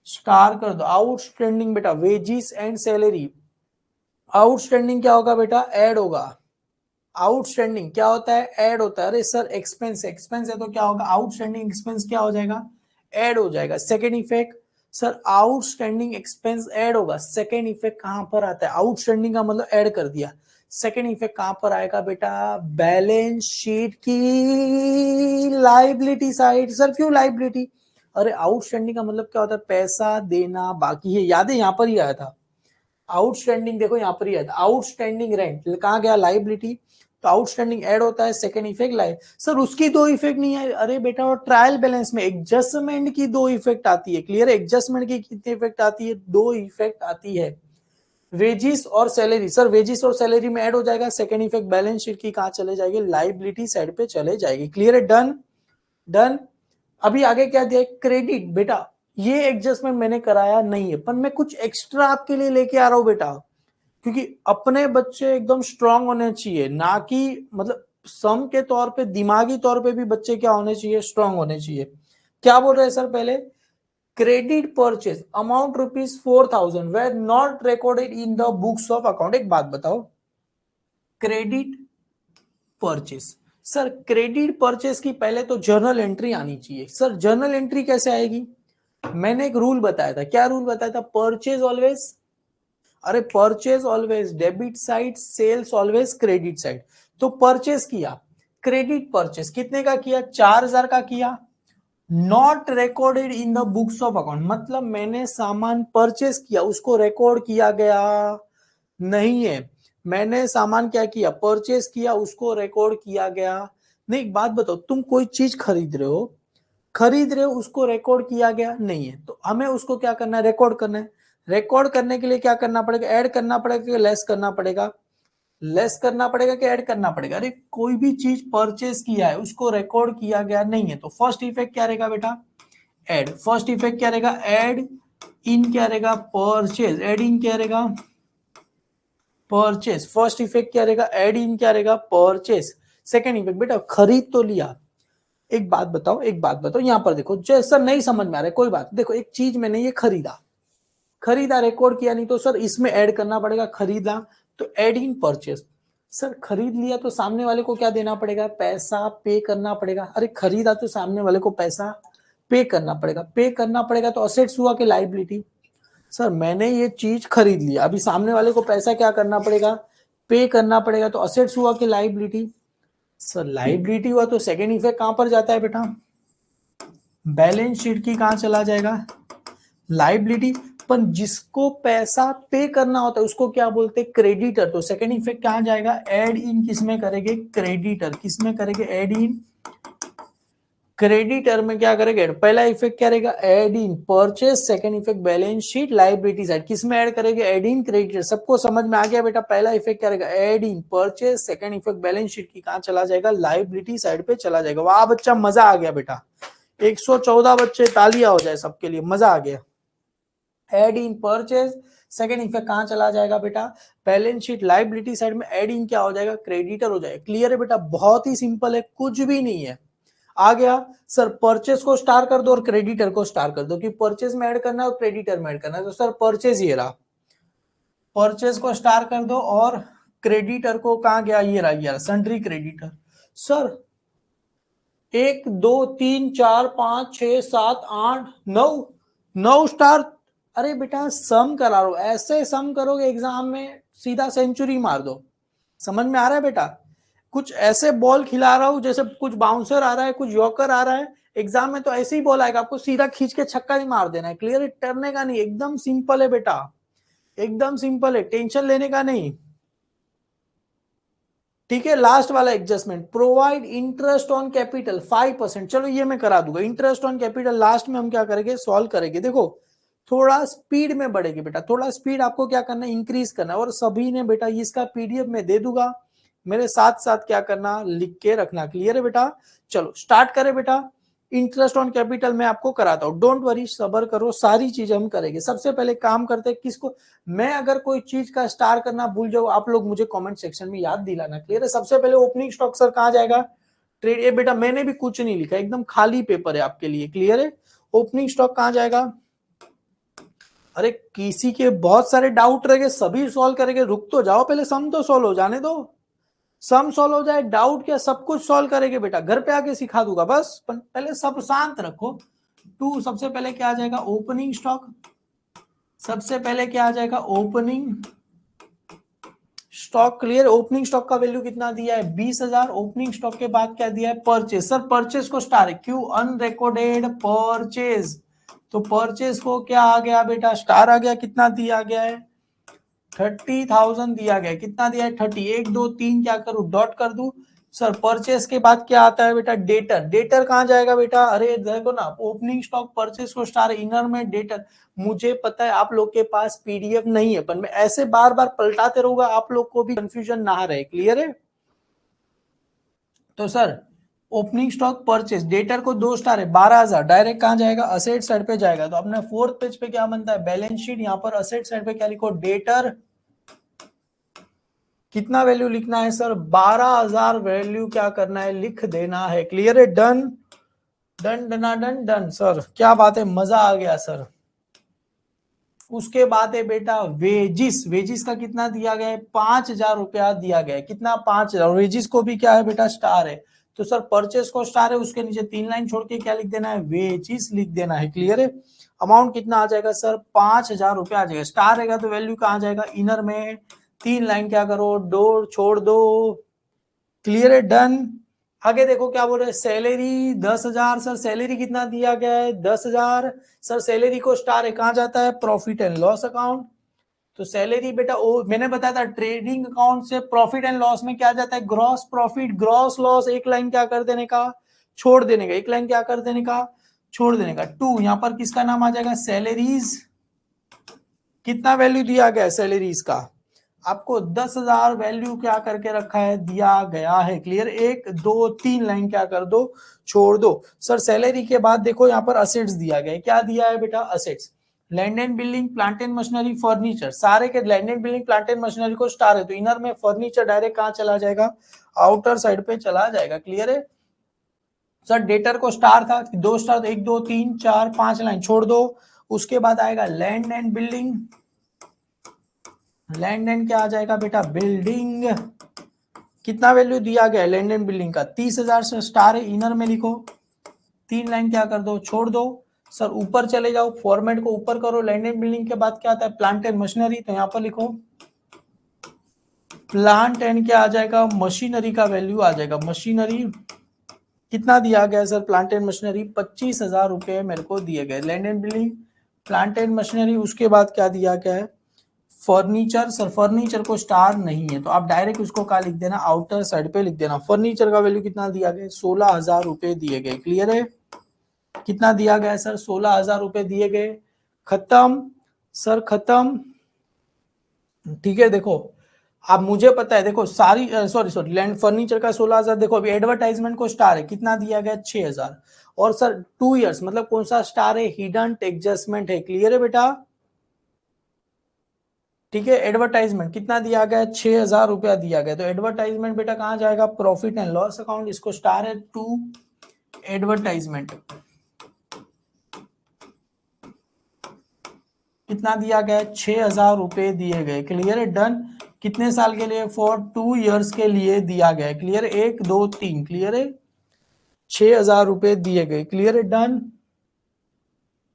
स्टार कर दो। आउटस्टैंडिंग बेटा, वेजिस एंड सैलरी, आउटस्टैंडिंग क्या होगा बेटा, ऐड होगा। आउटस्टैंडिंग क्या होता है, ऐड होता है। अरे सर एक्सपेंस, एक्सपेंस है तो क्या होगा, आउटस्टैंडिंग एक्सपेंस क्या हो जाएगा, ऐड हो जाएगा। Second effect, sir outstanding expense add होगा, सेकेंड इफेक्ट कहां पर आता है, आउटस्टैंडिंग का मतलब ऐड कर दिया। सेकेंड इफेक्ट कहां पर आएगा बेटा, बैलेंस शीट की लाइबिलिटी साइड। सर क्यों लाइबिलिटी, अरे आउटस्टैंडिंग का मतलब क्या होता है, पैसा देना बाकी है, याद है यहां पर ही आया था। आउटस्टैंडिंग देखो यहां पर ही आया था, आउटस्टैंडिंग रेंट कहां गया, लाइबिलिटी। तो आउटस्टैंडिंग ऐड होता है, सेकंड इफेक्ट लाइव। सर उसकी 2 इफेक्ट नहीं है, अरे बेटा वो ट्रायल बैलेंस में एडजस्टमेंट की 2 इफेक्ट आती है। क्लियर है, एडजस्टमेंट की कितनी इफेक्ट आती है, 2 इफेक्ट आती है। वेजिस और सैलरी, सर वेजिस और सैलरी में ऐड हो जाएगा, सेकंड इफेक्ट बैलेंस शीट की कहां चले जाएगी, लाइबिलिटी साइड पे चले जाएगी। क्लियर है, डन डन। अभी आगे क्या दिया, क्रेडिट। बेटा ये एडजस्टमेंट मैंने कराया नहीं है, पर मैं कुछ एक्स्ट्रा आपके लिए लेके आ रहा हूं बेटा, क्योंकि अपने बच्चे एकदम स्ट्रांग होने चाहिए, ना कि मतलब सम के तौर पे, दिमागी तौर पे भी बच्चे क्या होने चाहिए, स्ट्रांग होने चाहिए। क्या बोल रहे हैं सर, पहले credit purchase amount ₹4000 were not recorded in the books of account. एक बात बताओ, credit purchase, sir credit purchase की पहले तो जर्नल एंट्री आनी चाहिए। सर जर्नल एंट्री कैसे आएगी, मैंने एक रूल बताया था, क्या रूल बताया था, परचेज ऑलवेज, अरे purchase always debit side, sales always credit side. तो परचेज किया, क्रेडिट परचेज कितने का किया, 4000 का किया, not recorded in the books of account, मतलब मैंने सामान परचेज किया उसको रिकॉर्ड किया गया नहीं है। मैंने सामान क्या किया, परचेज किया उसको रिकॉर्ड किया गया नहीं। एक बात बताओ, तुम कोई चीज खरीद रहे हो उसको रिकॉर्ड किया गया नहीं है, तो हमें उसको क्या करना है, रिकॉर्ड करना है। रिकॉर्ड करने के लिए क्या करना पड़ेगा, ऐड करना पड़ेगा कि लेस करना पड़ेगा, लेस करना पड़ेगा कि ऐड करना पड़ेगा। अरे कोई भी चीज परचेज किया है उसको रिकॉर्ड किया गया नहीं है, तो फर्स्ट इफेक्ट क्या रहेगा बेटा, ऐड। फर्स्ट इफेक्ट क्या रहेगा, ऐड इन क्या रहेगा, परचेज, एड इन क्या रहेगा, परचेज। फर्स्ट इफेक्ट क्या रहेगा, एड इन क्या रहेगा, परचेज। सेकंड इफेक्ट बेटा खरीद तो लिया। एक बात बताओ, एक बात बताओ, यहां पर देखो सर नहीं समझ में आ रहा है, कोई बात देखो, एक चीज मैंने ये खरीदा, खरीदा रिकॉर्ड किया, नहीं तो सर इसमें ऐड करना पड़ेगा, खरीदा तो एड इन परचेज। सर खरीद लिया तो सामने वाले को क्या देना पड़ेगा, पैसा पे करना पड़ेगा। अरे खरीदा तो सामने वाले को पैसा पे करना पड़ेगा, पे करना पड़ेगा तो असेट्स हुआ कि लाइबिलिटी। सर मैंने ये चीज खरीद लिया, अभी सामने वाले को पैसा क्या करना पड़ेगा, पे करना पड़ेगा, तो असेट्स हुआ कि लाइबिलिटी। सर लाइबिलिटी हुआ तो सेकेंड इफेक्ट कहां पर जाता है बेटा, बैलेंस शीट की कहां चला जाएगा, लाइबिलिटी। पर जिसको पैसा पे करना होता है उसको क्या बोलते हैं, क्रेडिटर। तो सेकंड इफेक्ट कहां जाएगा, एड इन किसमें करेंगे, क्रेडिटर। किसमें करेंगे, एड इन क्रेडिटर में क्या करेंगे, पहला इफेक्ट क्या रहेगा, add in purchase, second effect balance sheet liability side, किसमें ऐड करेंगे, एड इन क्रेडिटर। सबको समझ में आ गया बेटा, पहला इफेक्ट क्या रहेगा, add in purchase, second effect balance sheet की कहां चला जाएगा, लाइबिलिटी साइड पे चला जाएगा। वाह बच्चा मजा आ गया बेटा, 114 बच्चे, तालियां हो जाए सबके लिए, मजा आ गया। Add in purchase, second effect कहां चला जाएगा बेटा, बैलेंस शीट लाइबिलिटी साइड में, एड इन क्या हो जाएगा, क्रेडिटर हो जाएगा। क्लियर है बेटा, बहुत ही सिंपल है, कुछ भी नहीं है। आ गया सर, परचेज को स्टार कर दो और क्रेडिटर को स्टार कर दो, कि परचेज में ऐड करना है और क्रेडिटर में ऐड करना है। तो सर परचेज ये रहा, परचेज को स्टार कर दो और क्रेडिटर को कहां गया, ये रहा सन्ड्री क्रेडिटर। Sir 1 2 3 4 5 6 7 8 9, 9 star. अरे बेटा सम करा लो, ऐसे सम करोगे एग्जाम में सीधा सेंचुरी मार दो। समझ में आ रहा है बेटा, कुछ ऐसे बॉल खिला रहा हूं जैसे कुछ बाउंसर आ रहा है, कुछ यॉर्कर आ रहा है। एग्जाम में तो ऐसे ही बॉल आएगा, आपको सीधा खींच के छक्का ही मार देना है। क्लियर, टरने का नहीं, एकदम सिंपल है बेटा, एकदम सिंपल है, टेंशन लेने का नहीं। ठीक है, लास्ट वाला adjustment, provide interest on capital 5%। चलो ये मैं करा दूंगा, इंटरेस्ट ऑन कैपिटल लास्ट में हम क्या करेंगे, सॉल्व करेंगे। देखो थोड़ा स्पीड में बढ़ेगी बेटा, थोड़ा स्पीड आपको क्या करना है, इंक्रीज करना है। और सभी ने बेटा इसका पीडीएफ में दे दूंगा, मेरे साथ साथ क्या करना, लिख के रखना। क्लियर है बेटा, चलो स्टार्ट करें बेटा। इंटरेस्ट ऑन कैपिटल मैं आपको कराता हूं, डोंट वरी, सबर करो, सारी चीजें हम करेंगे। सबसे पहले काम करते हैं, किसको, मैं अगर कोई चीज का स्टार करना भूल जाऊं, आप लोग मुझे कमेंट सेक्शन में याद दिलाना। क्लियर है, सबसे पहले ओपनिंग स्टॉक सर कहां जाएगा, ट्रेड। ये बेटा मैंने भी कुछ नहीं लिखा, एकदम खाली पेपर है आपके लिए। क्लियर है, ओपनिंग स्टॉक कहां जाएगा। अरे किसी के बहुत सारे डाउट रहेंगे, सभी सॉल्व करेंगे, रुक तो जाओ, पहले सम तो सॉल्व हो जाने दो। सम सॉल्व हो जाए, डाउट क्या, सब कुछ सॉल्व करेंगे बेटा, घर पे आके सिखा दूंगा, बस पहले सब शांत रखो। टू, सबसे पहले क्या आ जाएगा, ओपनिंग स्टॉक। सबसे पहले क्या आ जाएगा, opening stock. Clear, opening stock का वैल्यू कितना दिया है, 20,000। ओपनिंग स्टॉक के बाद क्या दिया है, परचेज। सर परचेज को स्टार है, क्यों, अनरिकॉर्डेड परचेज। तो परचेज को क्या आ गया बेटा, स्टार आ गया। कितना दिया गया है, 30,000 दिया गया। कितना दिया है, 30। 1 2 3 क्या करूं, डॉट कर दूं। सर परचेस के बाद क्या आता है बेटा, डेटर। डेटर कहां जाएगा बेटा, अरे देखो ना, ओपनिंग स्टॉक, परचेस को स्टार, इनर में डेटर। मुझे पता है आप लोग के पास पीडीएफ नहीं है, पर मैं ऐसे बार बार पलटाते रहूंगा, आप लोग को भी कंफ्यूजन ना रहे। क्लियर है, तो sir opening stock, purchase, debtor को 2 स्टार है, 12,000। डायरेक्ट कहां जाएगा, असेट साइड पे जाएगा। तो अपने फोर्थ पेज पे क्या बनता है, बैलेंस शीट। यहाँ पर असेट साइड पे क्या लिखो, डेटर। कितना वैल्यू लिखना है सर, 12,000 वैल्यू क्या करना है, लिख देना है। क्लियर है, done done done done done. Sir क्या बात है, मजा आ गया सर। उसके बाद है बेटा वेजिस। वेजिस का कितना दिया गया है, 5,000 रुपया दिया गया है। कितना, 5,000। वेजिस को भी क्या है बेटा, स्टार है। तो सर परचेस को स्टार है, उसके नीचे 3 लाइन छोड़ के क्या लिख देना है, वेजिस लिख देना है। क्लियर है, अमाउंट कितना आ जाएगा सर, 5,000 रुपया आ जाएगा। स्टार रहेगा तो वैल्यू कहां जाएगा, इनर में। 3 लाइन क्या करो, डोर छोड़ दो। क्लियर है, डन। आगे देखो क्या बोल रहे हैं, सैलरी 10,000। सर सैलरी कितना दिया गया है, 10,000। सर सैलरी को स्टार है, कहां जाता है, प्रॉफिट एंड लॉस अकाउंट। तो सैलरी बेटा मैंने बताया था, ट्रेडिंग अकाउंट से प्रॉफिट एंड लॉस में क्या जाता है, ग्रॉस प्रॉफिट, ग्रॉस लॉस। एक लाइन क्या कर देने का, छोड़ देने का। एक लाइन क्या कर देने का, छोड़ देने का। 2, यहां पर किसका नाम आ जाएगा, सैलरीज। कितना वैल्यू दिया गया है सैलरीज का, आपको 10,000 वैल्यू क्या करके रखा है, दिया गया है। क्लियर, 1 2 3 लाइन क्या कर दो, छोड़ दो। सर सैलरी के बाद देखो यहाँ पर असेट्स दिया गया है। क्या दिया है बेटा, assets. Land and building, plant and machinery, furniture, सारे के land and building, plant and machinery को स्टार है तो इनर में फर्नीचर डायरेक्ट कहाँ चला जाएगा, आउटर साइड पे चला जाएगा। क्लियर है सर। डेटर को स्टार था, दो स्टार, 1 2 3 4 5 लाइन छोड़ दो। उसके बाद आएगा land and building, land and क्या आ जाएगा बेटा, बिल्डिंग। कितना वैल्यू दिया गया लैंड एंड बिल्डिंग का, 30,000 से स्टार है, इनर में लिखो, 3 लाइन क्या कर दो, छोड़ दो। सर ऊपर चले जाओ, फॉर्मेट को ऊपर करो, लैंड एंड बिल्डिंग के बाद क्या आता है, प्लांट एंड मशीनरी, तो यहाँ पर लिखो प्लांट एंड क्या आ जाएगा, मशीनरी का वैल्यू आ जाएगा, मशीनरी। कितना दिया गया सर, प्लांट एंड मशीनरी 25,000 रुपए मेरे को दिए गए, land and building, plant and machinery. उसके बाद क्या दिया गया है, फर्नीचर। सर फर्नीचर को स्टार नहीं है तो आप डायरेक्ट उसको क्या लिख देना, आउटर साइड पे लिख देना। फर्नीचर का वैल्यू कितना दिया गया, 16,000 रुपए दिए गए। क्लियर है, कितना दिया गया सर, 16,000 रुपए दिए गए। खत्म सर, खत्म। ठीक है, देखो अब मुझे पता है, देखो सारी सॉरी लैंड फर्नीचर का 16,000। देखो अभी एडवर्टाइजमेंट को स्टार है, कितना दिया गया, 6,000। और सर 2 इयर्स मतलब कौन सा स्टार है, हिडन एडजस्टमेंट है। क्लियर है बेटा, ठीक है। एडवर्टाइजमेंट कितना दिया गया, 6,000 रुपया दिया गया, तो एडवर्टाइजमेंट बेटा कहाँ जाएगा, प्रॉफिट एंड लॉस अकाउंट, इसको स्टार है, टू एडवर्टाइजमेंट। कितना दिया गया, 6,000 रुपए दिए गए। क्लियर है, डन। कितने साल के लिए, फॉर 2 इयर्स के लिए दिया गया। क्लियर है, 1 2 3। क्लियर है, 6,000 रुपए दिए गए। क्लियर है, डन।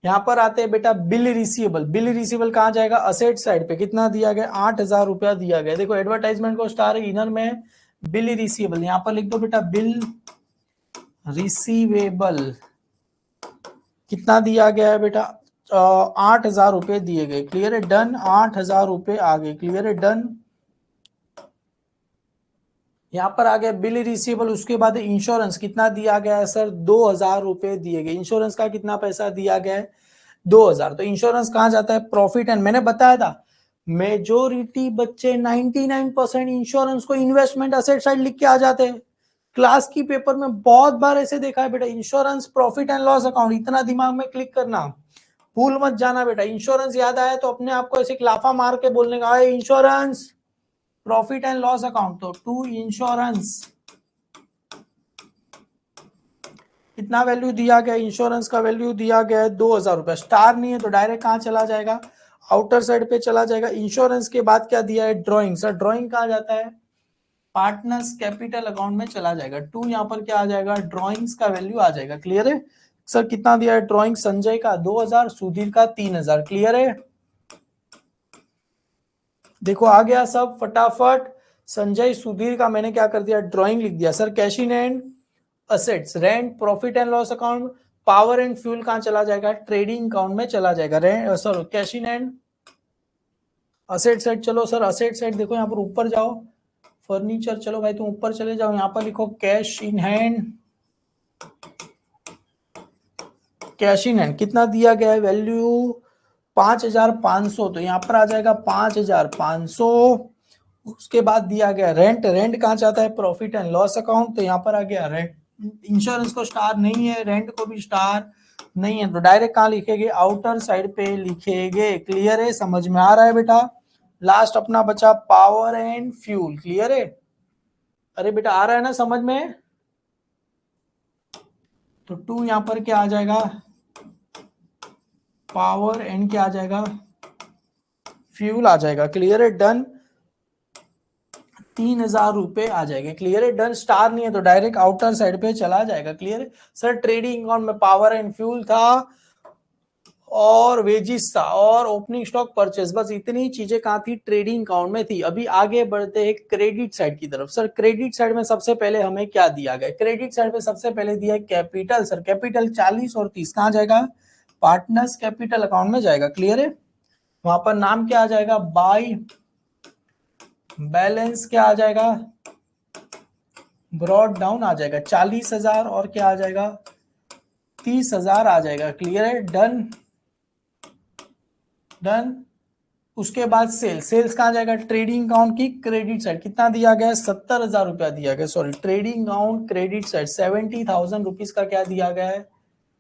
यहां पर आते हैं बेटा बिल रिसीवेबल। बिल रिसीवेबल कहां जाएगा, असेट साइड पे। कितना दिया गया, 8,000 रुपया दिया गया। देखो एडवर्टाइजमेंट को स्टार है, इनर में बिल रिसीवेबल, यहां पर लिख दो बेटा बिल रिसीवेबल। कितना दिया गया है बेटा, 8,000 रुपए दिए गए। क्लियर है, डन। 8,000 रुपए आ गए। क्लियर है, डन। यहां पर आ गया बिल रिसीवेबल। उसके बाद इंश्योरेंस कितना दिया गया है सर, 2,000 रुपए दिए गए। इंश्योरेंस का कितना पैसा दिया गया है, 2,000। तो इंश्योरेंस कहां जाता है, प्रॉफिट एंड, मैंने बताया था मेजोरिटी बच्चे 99% इंश्योरेंस को इन्वेस्टमेंट असेट साइड लिख के आ जाते हैं। क्लास की पेपर में बहुत बार ऐसे देखा है बेटा, insurance profit and loss account, इतना दिमाग में क्लिक करना, भूल मत जाना बेटा। इंश्योरेंस याद आया तो अपने आप को ऐसे लाफा मार के बोलने का, insurance profit and loss account, तो टू इंश्योरेंस। कितना वैल्यू दिया गया, इंश्योरेंस का वैल्यू दिया गया है 2,000 रुपए। स्टार नहीं है तो डायरेक्ट कहां चला जाएगा, आउटर साइड पे चला जाएगा। इंश्योरेंस के बाद क्या दिया है, ड्रॉइंग। सर ड्रॉइंग कहां जाता है, पार्टनर्स कैपिटल अकाउंट में चला जाएगा। टू यहाँ पर क्या आ जाएगा, ड्रॉइंग्स का वैल्यू आ जाएगा। क्लियर है सर, कितना दिया है, ड्रॉइंग संजय का 2,000, सुधीर का 3,000। क्लियर है, देखो आ गया सब फटाफट। संजय सुधीर का मैंने क्या कर दिया, ड्रॉइंग लिख दिया। Sir cash in and assets, rent, profit and loss account, power and fuel कहां चला जाएगा, ट्रेडिंग अकाउंट में चला जाएगा। Rent sir cash in and asset side. चलो सर असेट साइड देखो, यहाँ पर ऊपर जाओ, फर्नीचर, चलो भाई तुम ऊपर चले जाओ, यहाँ पर लिखो cash in hand. Cash in hand कितना दिया गया है, वैल्यू 5,500, तो यहाँ पर आ जाएगा 5,500। उसके बाद दिया गया रेंट। रेंट कहाँ जाता है, प्रॉफिट एंड लॉस अकाउंट, तो यहाँ पर आ गया रेंट। इंश्योरेंस को स्टार नहीं है, रेंट को भी स्टार नहीं है, तो डायरेक्ट कहाँ लिखेंगे, आउटर साइड पे लिखेंगे। क्लियर है, समझ में आ रहा है बेटा। लास्ट अपना बचा पावर एंड फ्यूल। क्लियर है, अरे बेटा आ रहा है ना समझ में। तो टू यहां पर क्या आ जाएगा, पावर एंड क्या आ जाएगा, फ्यूल आ जाएगा। क्लियर है, डन। 3,000 रुपए आ जाएंगे। क्लियर है, डन। स्टार नहीं है तो डायरेक्ट आउटर साइड पे चला जाएगा। क्लियर है सर, ट्रेडिंग अकाउंट में पावर एंड फ्यूल था और वेजिस था और ओपनिंग स्टॉक परचेस, बस इतनी चीजें कहाँ थी, ट्रेडिंग अकाउंट में थी। अभी आगे बढ़ते हैं क्रेडिट साइड की तरफ। सर क्रेडिट साइड में सबसे पहले हमें क्या दिया गया, क्रेडिट साइड में सबसे पहले दिया है कैपिटल। सर कैपिटल 40 और 30 कहाँ जाएगा, पार्टनर्स कैपिटल अकाउंट में जाएगा। क्लियर है, वहां पर नाम क्या आ जाएगा, बाय बैलेंस क्या आ जाएगा, ब्रॉड डाउन आ जाएगा। 40,000 और क्या आ जाएगा, 30,000 आ जाएगा। क्लियर है, डन डन। उसके बाद सेल्स, सेल्स कहाँ जाएगा, ट्रेडिंग अकाउंट की क्रेडिट साइड। कितना दिया गया है, 70,000 रुपया दिया गया, sorry trading account credit side 70,000 rupees का क्या दिया गया है,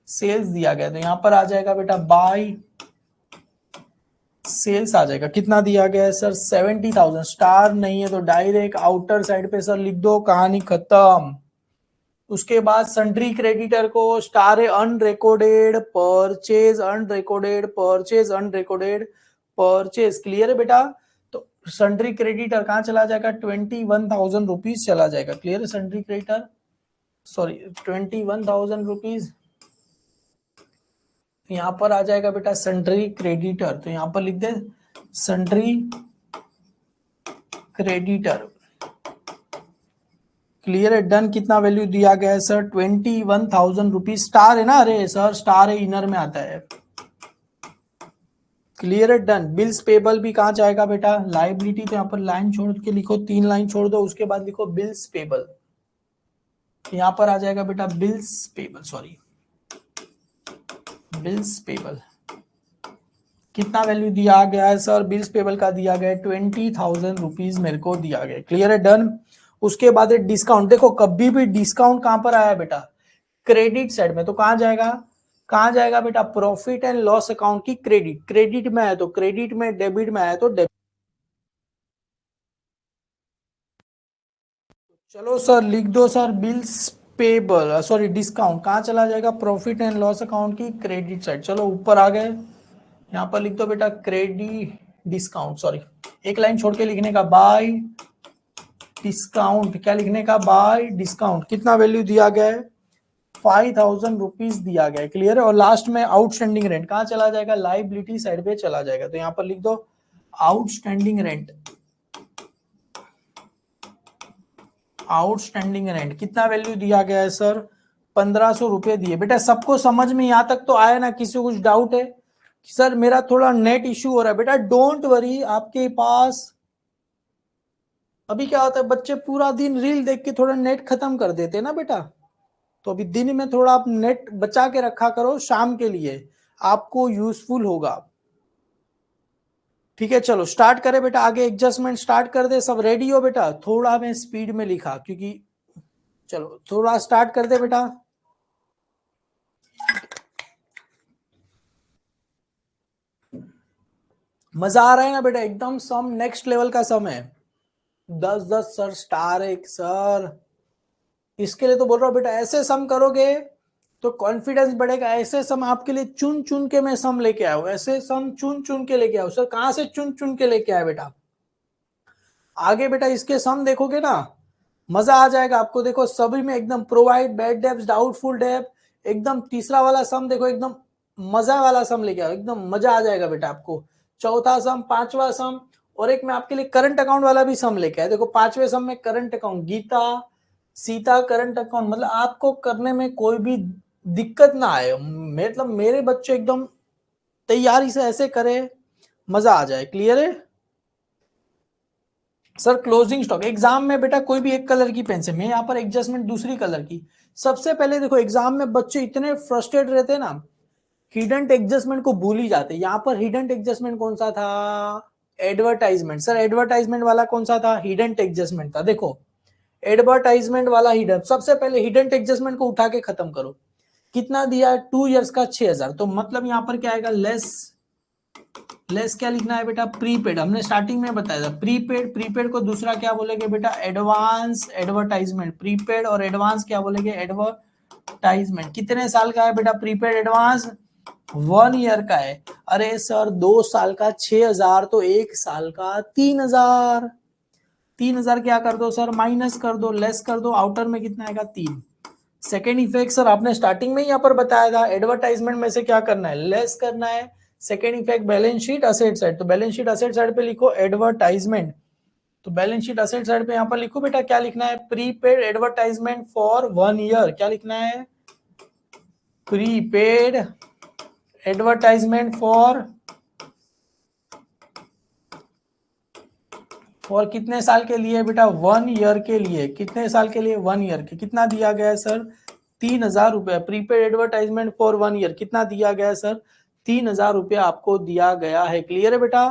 सेल्स दिया गया। तो यहाँ पर आ जाएगा बेटा बाय सेल्स आ जाएगा, कितना दिया गया है सर 70,000। स्टार नहीं है तो डायरेक्ट आउटर साइड पे सर लिख दो, कहानी खत्म। उसके बाद सन्ड्री क्रेडिटर को स्टार है unrecorded purchase, unrecorded purchase, unrecorded purchase, clear है बेटा। तो सन्ड्री क्रेडिटर कहां चला जाएगा, 21,000 रुपीज चला जाएगा, क्लियर है। सन्ड्री क्रेडिटर सॉरी 21,000 रुपीज यहां पर आ जाएगा बेटा सन्ड्री क्रेडिटर, तो यहां पर लिख दे सन्ड्री क्रेडिटर, क्लियर है, डन। कितना वैल्यू दिया गया है सर 21,000 रुपीज। स्टार है ना, अरे सर स्टार है, इनर में आता है, क्लियर है, डन। बिल्स पेबल भी कहां जाएगा बेटा, लाइबिलिटी, तो यहां पर लाइन छोड़ के लिखो, 3 लाइन छोड़ दो, उसके बाद लिखो बिल्स पेबल, यहां पर आ जाएगा बेटा bills payable, sorry bills payable. कितना वैल्यू दिया गया है सर, बिल्स पेबल का दिया गया है 20,000 रुपीज मेरे को दिया गया, क्लियर है, डन। उसके बाद डिस्काउंट, देखो कभी भी डिस्काउंट कहां पर आया बेटा, क्रेडिट साइड में, तो कहां जाएगा, कहां जाएगा बेटा, प्रॉफिट एंड लॉस अकाउंट की क्रेडिट, क्रेडिट में आया तो क्रेडिट में, डेबिट में आया तो डेबिट। चलो सर लिख दो sir bills payable, sorry discount कहां चला जाएगा, प्रॉफिट एंड लॉस अकाउंट की क्रेडिट साइड। चलो ऊपर आ गए, यहां पर लिख दो बेटा क्रेडिट डिस्काउंट, सॉरी एक लाइन छोड़ के लिखने का, बाय डिस्काउंट, क्या लिखने का, बाय डिस्काउंट। कितना वैल्यू दिया गया है 5,000 रुपीज दिया गया है, क्लियर है। और लास्ट में आउटस्टैंडिंग रेंट कहां चला जाएगा, लाइबिलिटी साइड पे चला जाएगा, तो यहां पर लिख दो आउटस्टैंडिंग रेंट, आउटस्टैंडिंग रेंट। कितना वैल्यू दिया गया है सर 1,500 रुपए दिए। बेटा सबको समझ में यहां तक तो आया ना, किसी को कुछ डाउट है, सर मेरा थोड़ा नेट इश्यू हो रहा है, बेटा डोंट वरी, आपके पास अभी क्या होता है, बच्चे पूरा दिन रील देख के थोड़ा नेट खत्म कर देते हैं ना बेटा, तो अभी दिन में थोड़ा आप नेट बचा के रखा करो, शाम के लिए आपको यूजफुल होगा, ठीक है। चलो स्टार्ट करें बेटा, आगे एडजस्टमेंट स्टार्ट कर दे, सब रेडी हो बेटा, थोड़ा मैं स्पीड में लिखा क्योंकि, चलो थोड़ा स्टार्ट कर दे बेटा। मजा आ रहा है ना बेटा, एकदम सम नेक्स्ट लेवल का सम है, 10-10 सर स्टार एक सर, इसके लिए तो बोल रहा हूं बेटा, ऐसे सम करोगे तो कॉन्फिडेंस बढ़ेगा। ऐसे सम आपके लिए चुन चुन के मैं सम लेके आया हूं, ऐसे सम चुन चुन के लेके आया हूं। सर कहां से चुन चुन के लेके आया बेटा, आगे बेटा इसके सम देखोगे ना, मजा आ जाएगा आपको। देखो सभी में एकदम प्रोवाइड, बैड डेब्ट, डाउटफुल डेब्ट, एकदम तीसरा वाला सम देखो, एकदम मजा वाला सम लेके आओ, एकदम मजा आ जाएगा बेटा आपको। चौथा सम, पांचवा सम, और एक मैं आपके लिए करंट अकाउंट वाला भी सम लेके आया। देखो पांचवे सम में current account, Geeta Sita current account, मतलब आपको करने में कोई भी दिक्कत ना आए, मतलब मेरे बच्चे एकदम तैयारी से ऐसे करे, मजा आ जाए, क्लियर है सर। क्लोजिंग स्टॉक, एग्जाम में बेटा कोई भी एक कलर की पेन से, मैं यहाँ पर एडजस्टमेंट दूसरी कलर की। सबसे पहले देखो एग्जाम में बच्चे इतने फ्रस्ट्रेट रहते हैं ना, हिडन एडजस्टमेंट को भूल ही जाते हैं। यहाँ पर हिडन एडजस्टमेंट कौन सा था, एडवर्टाइजमेंट, सर एडवर्टाइजमेंट वाला कौन सा था, हिडन एडजस्टमेंट था। देखो एडवर्टाइजमेंट वाला हिडन, सबसे पहले हिडन एडजस्टमेंट को उठा के खत्म करो। कितना दिया, 2 इयर्स का 6,000, तो मतलब यहाँ पर क्या आएगा, लेस, लेस क्या लिखना है बेटा, प्रीपेड, हमने स्टार्टिंग में बताया था प्रीपेड, प्रीपेड को दूसरा क्या बोलेंगे बेटा, एडवांस एडवर्टाइजमेंट, प्रीपेड और एडवांस क्या बोलेंगे, एडवर्टाइजमेंट। कितने साल का है बेटा प्रीपेड एडवांस, 1 ईयर का है। अरे सर 2 साल का 6,000, तो 1 साल का 3,000, 3,000 क्या कर दो सर, माइनस कर दो, लेस कर दो, आउटर में कितना आएगा 3। सेकेंड इफेक्ट सर आपने स्टार्टिंग में यहाँ पर बताया था, एडवर्टाइजमेंट में से क्या करना है, लेस करना है। Second effect balance sheet asset side, तो बैलेंस शीट असेट साइड पे लिखो एडवर्टाइजमेंट, तो बैलेंस शीट असेट साइड पे यहाँ पर लिखो बेटा, क्या लिखना है, प्रीपेड एडवर्टाइजमेंट फॉर 1 ईयर, क्या लिखना है, प्रीपेड एडवर्टाइजमेंट फॉर कितने साल के लिए बेटा, 1 ईयर के लिए। कितने साल के लिए, 1 ईयर के। कितना दिया गया है सर, 3,000 रुपए, प्रीपेड एडवर्टाइजमेंट फॉर 1 ईयर, कितना दिया गया है सर, 3,000 रुपया आपको दिया गया है, क्लियर है बेटा,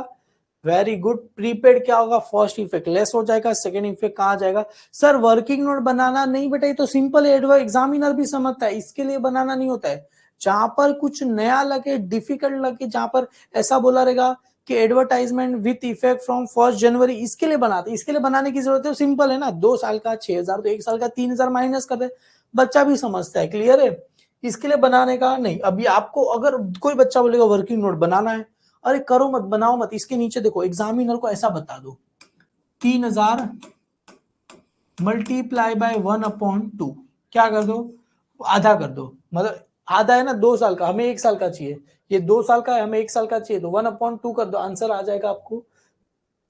वेरी गुड। प्रीपेड क्या होगा, फर्स्ट इफेक्ट लेस हो जाएगा, सेकंड इफेक्ट कहाँ जाएगा सर, वर्किंग नोट बनाना नहीं बेटा, ये तो सिंपल एग्जामिनर भी समझता है, इसके लिए बनाना नहीं होता है। जहां पर कुछ नया लगे, डिफिकल्ट लगे, जहां पर ऐसा बोला रहेगा कि एडवर्टाइजमेंट विथ इफेक्ट फ्रॉम 1 जनवरी, इसके लिए बनाते, इसके लिए बनाने की जरूरत है, सिंपल है ना, 2 साल का 6,000 तो 1 साल का 3,000 माइनस कर दे, बच्चा भी समझता है, क्लियर है। इसके लिए बनाने का नहीं। अभी आपको अगर कोई बच्चा बोलेगा वर्किंग नोट बनाना है, अरे करो मत, बनाओ मत, इसके नीचे देखो एग्जामिनर को ऐसा बता दो 3,000 मल्टीप्लाई बाय 1/2, क्या कर दो, आधा कर दो, मतलब आधा है ना 2 साल का, हमें 1 साल का चाहिए, ये 2 साल का है, हमें 1 साल का चाहिए, तो 1/2 कर दो, आंसर आ जाएगा आपको,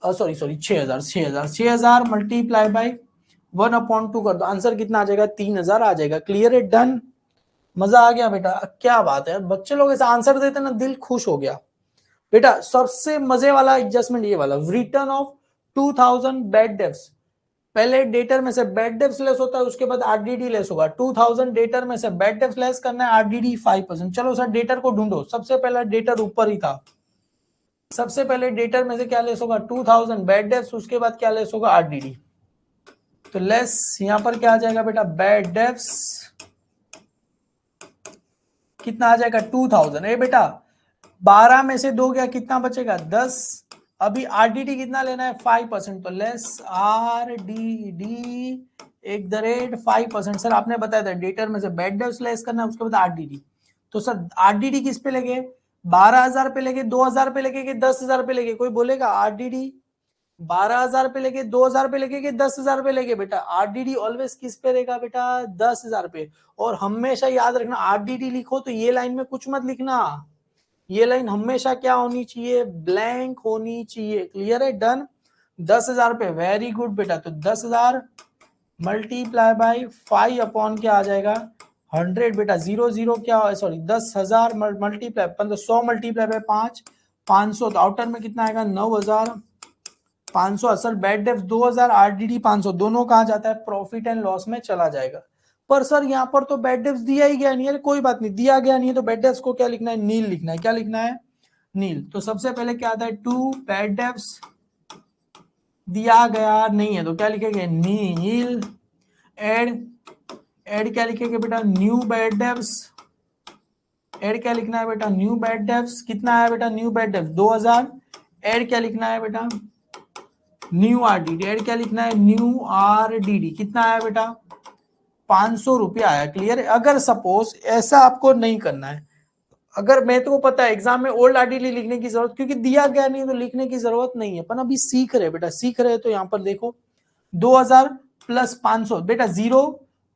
सॉरी 6,000 मल्टीप्लाई बाय 1/2 कर दो, आंसर कितना आ जाएगा, 3,000 आ जाएगा, क्लियर है, डन। मजा आ गया बेटा, क्या बात है, बच्चे लोग ऐसा आंसर देते ना दिल खुश हो गया। बेटा सबसे मजे वाला एडजस्टमेंट ये वाला, रिटर्न ऑफ 2,000 बैड डेब्ट्स, पहले डेटर में से बैड डेब्ट्स लेस होता है, उसके बाद आरडीडी लेस होगा, 2,000 डेटर में से बैड डेब्ट्स लेस करना है, आरडीडी 5%। चलो सर डेटर को ढूंढो, सबसे पहला डेटर ऊपर ही था, सबसे पहले डेटर में से क्या लेस होगा, 2,000 बैड डेब्ट्स, उसके बाद क्या लेस होगा, आरडीडी, तो लेस यहां पर क्या आ जाएगा बेटा, बैड डेब्ट्स कितना आ जाएगा 2,000, ए बेटा 12 में से 2 गया, कितना बचेगा 10, अभी आरडीडी कितना लेना है 5%, तो लेस आरडीडी एक द रेट 5%। सर आपने बताया था डेटर में से बैड डेब्ट्स लेस करना है, उसके बाद आरडीडी, तो सर आरडीडी किस पे लगे, 12,000 पे लगे, 2,000 पे लगे कि 10,000 पे लगे, कोई बोलेगा आरडीडी 12,000 पे लेके 2,000 पे लेके कि 10,000 पे लेके, बेटा आरडीडी ऑलवेज किस पे रहेगा बेटा, 10,000 पे। और हमेशा याद रखना आरडीडी लिखो तो ये लाइन में कुछ मत लिखना, ये लाइन हमेशा क्या होनी चाहिए, ब्लैंक होनी चाहिए, क्लियर है, डन। 10,000 पे, वेरी गुड बेटा, तो 10,000 मल्टीप्लाई बाई 5 अपॉन क्या आ जाएगा 100, बेटा 0 क्या, सॉरी 10,000 मल्टीप्लाई 100 मल्टीप्लाई बाय 5, 500, तो आउटर में कितना आएगा 9,500, असल बैड डेब्ट्स 2,000, आरडीडी 500, दोनों कहा जाता है प्रॉफिट एंड लॉस में चला जाएगा। पर सर यहाँ पर तो बैड डेब्ट्स दिया ही गया नहीं है, कोई बात नहीं, दिया गया नहीं है तो बैड डेब्ट्स को क्या लिखना है, नील लिखना है, क्या लिखना है, नील। तो सबसे पहले क्या आता है, टू बैड डेब्ट्स दिया गया नहीं है तो क्या लिखेंगे, नील। एड क्या लिखेंगे बेटा, न्यू बैड डेब्ट्स, एड क्या लिखना है बेटा, न्यू बैड डेब्ट्स, कितना है बेटा न्यू बैड डेब्ट्स 2,000, एड क्या लिखना है बेटा, न्यू आरडीडी, एड क्या लिखना है, न्यू आरडीडी, कितना आया बेटा 500 रुपया आया, क्लियर है। अगर सपोज ऐसा आपको नहीं करना है, अगर मैं तो पता है एग्जाम में ओल्ड आरडीडी लिखने की जरूरत, क्योंकि दिया गया नहीं तो लिखने की जरूरत नहीं है, पर अभी सीख रहे बेटा, सीख रहे तो यहाँ पर देखो 2,000 प्लस 500, बेटा 0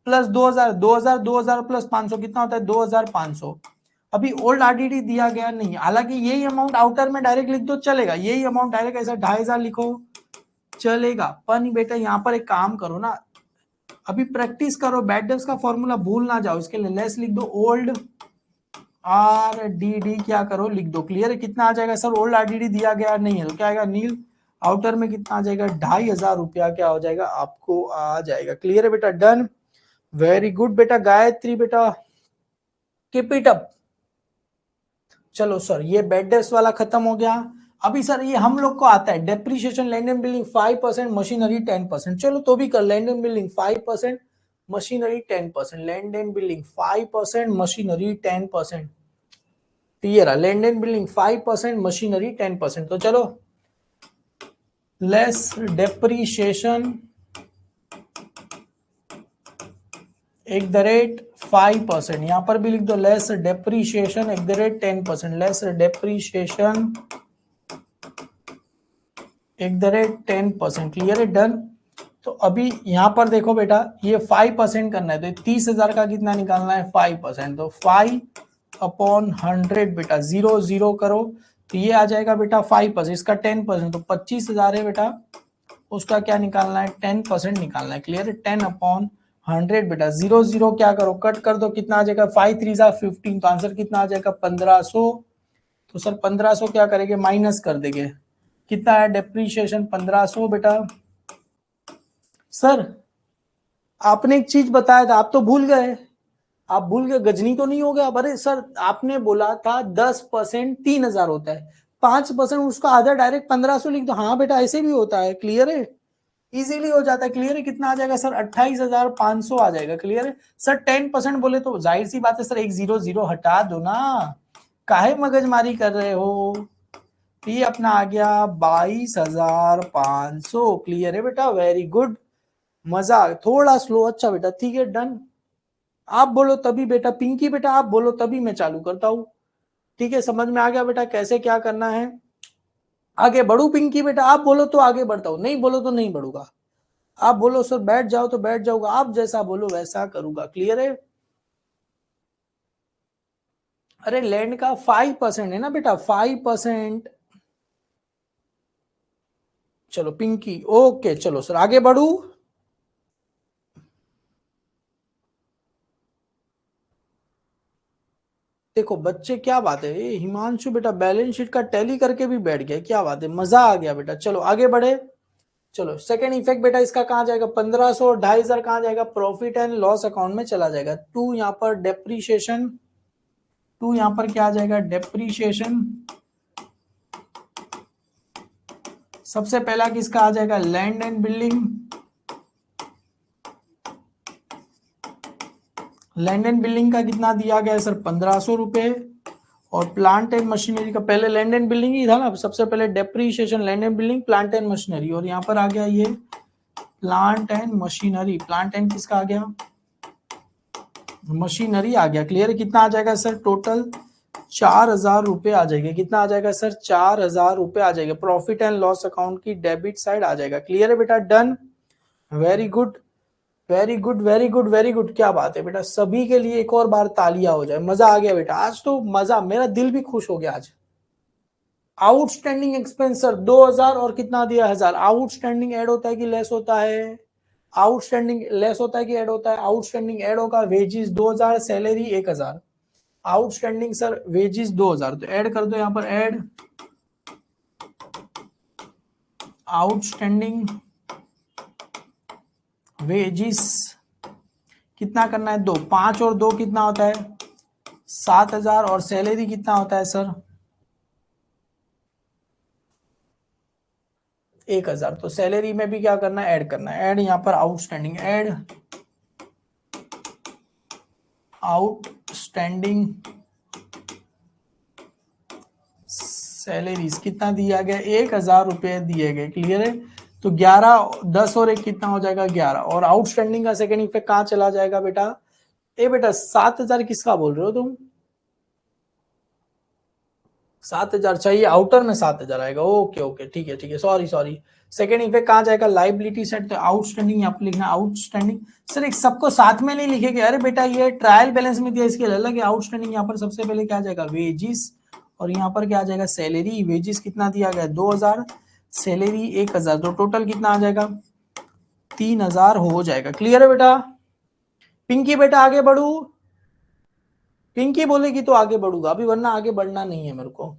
प्लस 2,000, 2,000 2,000 प्लस 500 कितना होता है 2,500। अभी ओल्ड आरडीडी दिया गया नहीं, हालांकि यही अमाउंट आउटर में डायरेक्ट लिख दो चलेगा, यही अमाउंट डायरेक्ट ऐसा 2,500 लिखो चलेगा, पर नहीं बेटा यहाँ पर एक काम करो ना, अभी प्रैक्टिस करो, बैड डेब्ट्स का फॉर्मूला भूल ना जाओ, इसके लिए लेस लिख दो, ओल्ड आरडीडी क्या करो लिख दो, क्लियर है। कितना आ जाएगा सर, ओल्ड आरडीडी दिया गया नहीं है तो क्या आएगा नील, आउटर में कितना आ जाएगा 2,500 रुपया क्या हो जाएगा आपको आ जाएगा, क्लियर है बेटा, डन, वेरी गुड बेटा गायत्री बेटा, कीप इट अप। चलो सर ये बैड डेब्ट्स वाला खत्म हो गया। अभी सर ये हम लोग को आता है depreciation, land and building 5%, machinery 10%, चलो तो भी कर, land and building 5%, machinery 10%, land and building 5%, machinery 10%, clear है, लैंड एंड बिल्डिंग 5%, मशीनरी 10%, तो चलो less depreciation at the rate 5%, यहां पर भी लिख दो less depreciation at the rate 10%, less depreciation at the rate 10%, clear है, डन। तो अभी यहां पर देखो बेटा ये 5% करना है, तो 30,000 का कितना निकालना है 5%, तो 5/100 बेटा 0 करो तो ये आ जाएगा बेटा 5%, इसका 10%, तो 25,000 है बेटा, उसका क्या निकालना है 10% निकालना है, क्लियर है, 10/100 बेटा 0 क्या करो कट कर दो, कितना आ जाएगा 5 3 15, तो आंसर कितना आ जाएगा 1,500, तो सर 1,500 क्या करेंगे माइनस कर देंगे, कितना है डेप्रीशिएशन 1,500 बेटा। सर आपने एक चीज बताया था, आप तो भूल गए, आप भूल गए, गजनी तो नहीं हो गया, अरे सर आपने बोला था 10% 3,000 होता है, 5% उसका आधा डायरेक्ट 1,500 लिख दो, हाँ बेटा ऐसे भी होता है, क्लियर है, इजीली हो जाता है, क्लियर है, कितना आ जाएगा सर 28,500 आ जाएगा, क्लियर है। सर 10% बोले तो जाहिर सी बात है सर, एक 0 0 हटा दो ना, काहे मगजमारी कर रहे हो, ये अपना आ गया 22,500। क्लियर है बेटा, वेरी गुड, मजा आ गया। थोड़ा स्लो, अच्छा बेटा, ठीक है, डन। आप बोलो तभी बेटा, पिंकी बेटा आप बोलो तभी मैं चालू करता हूँ। ठीक है, समझ में आ गया बेटा कैसे क्या करना है। आगे बढ़ू पिंकी बेटा, आप बोलो तो आगे बढ़ता हूँ, नहीं बोलो तो नहीं बढ़ूंगा। आप बोलो सर बैठ जाओ तो बैठ जाऊंगा, आप जैसा बोलो वैसा करूंगा। क्लियर है। अरे लैंड का 5% है ना बेटा, 5%। चलो पिंकी, ओके, चलो सर आगे बढ़ू। देखो बच्चे, क्या बात है, ये हिमांशु बेटा बैलेंस शीट का टैली करके भी बैठ गया, क्या बात है, मजा आ गया बेटा। चलो आगे बढ़े। चलो सेकंड इफेक्ट बेटा इसका कहाँ जाएगा, 1500 और 2500 कहाँ जाएगा, प्रॉफिट एंड लॉस अकाउंट में चला जाएगा। टू यहाँ पर डेप्रीशिएशन, टू यहाँ पर क्या आ जाएगा, डेप्रीशिएशन। सबसे पहला किसका आ जाएगा, land and building. Land and building का कितना दिया गया है सर, 1500 रुपए। और प्लांट एंड मशीनरी का, पहले लैंड एंड बिल्डिंग ही था ना, सबसे पहले depreciation, land and building, plant and machinery, और यहाँ पर आ गया ये plant and machinery. Plant and किसका आ गया, मशीनरी आ गया। क्लियर है, कितना आ जाएगा सर, टोटल 4,000 रुपए आ जाएगा। कितना आ जाएगा सर, 4,000 रुपए आ जाएगा। प्रॉफिट एंड लॉस अकाउंट की डेबिट साइड आ जाएगा। क्लियर है बेटा, done, very good, very good, very good, very good, क्या बात है बेटा। सभी के लिए एक और बार तालियां हो जाए, मजा आ गया बेटा, आज तो मजा, मेरा दिल भी खुश हो गया आज। आउटस्टैंडिंग एक्सपेंस सर 2,000 और कितना दिया, 1,000। आउटस्टैंडिंग ऐड होता है कि लेस होता है, आउटस्टैंडिंग लेस होता है कि ऐड होता है, आउटस्टैंडिंग ऐड होगा। Wages 2,000, salary 1,000। Outstanding sir wages 2,000, तो ऐड कर दो यहाँ पर, ऐड आउटस्टैंडिंग वेजिस कितना करना है, 2, 5 और 2 कितना होता है, 7,000। और सैलरी कितना होता है सर, 1,000। तो सैलरी में भी क्या करना है, ऐड करना है। ऐड यहाँ पर आउटस्टैंडिंग, ऐड आउटस्टैंडिंग सैलरीज कितना दिया गया, 1,000 रुपए दिए गए। क्लियर है, तो 11, 10 और 1 कितना हो जाएगा, 11। और आउटस्टैंडिंग का सेकंड इफेक्ट कहाँ चला जाएगा बेटा, ए बेटा 7,000 किसका बोल रहे हो तुम, 7,000 चाहिए, आउटर में 7,000 आएगा। ओके ओके, ठीक है ठीक है, सॉरी सॉरी। सेकंड इफेक्ट कहाँ जाएगा, लाइबिलिटी सेट, तो आउटस्टैंडिंग यहाँ पर लिखना, आउटस्टैंडिंग। सर एक सबको साथ में नहीं लिखेंगे, अरे बेटा ये ट्रायल बैलेंस में दिया, इसके अलग है। आउटस्टैंडिंग यहाँ पर सबसे पहले क्या जाएगा, वेजिस, और यहाँ पर क्या आ जाएगा, सैलरी। वेजिस कितना दिया गया, 2,000, सैलरी 1,000, तो टोटल कितना आ जाएगा, 3,000 हो जाएगा। क्लियर है बेटा। पिंकी बेटा आगे बढ़ू, पिंकी बोलेगी तो आगे बढ़ूंगा अभी, वरना आगे बढ़ना नहीं है मेरे को।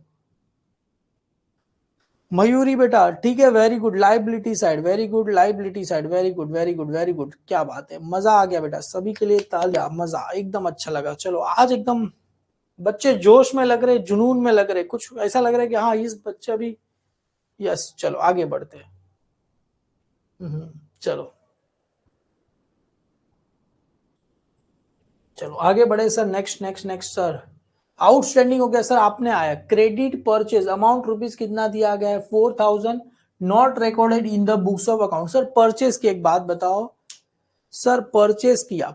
मयूरी बेटा ठीक है, very good, liability side, very good, liability side, very good, very good, very good, क्या बात है, मजा आ गया बेटा, सभी के लिए तालियां, मजा एकदम अच्छा लगा। चलो आज एकदम बच्चे जोश में लग रहे, जुनून में लग रहे, कुछ ऐसा लग रहा है कि हाँ इस बच्चे अभी, यस। चलो आगे बढ़ते हैं। चलो चलो आगे बढ़े sir, next next next sir. Outstanding हो गया सर, आपने आया क्रेडिट परचेज अमाउंट रुपीज कितना दिया गया है, 4,000, not recorded in the books of account. Sir purchase की एक बात बताओ, सर परचेस किया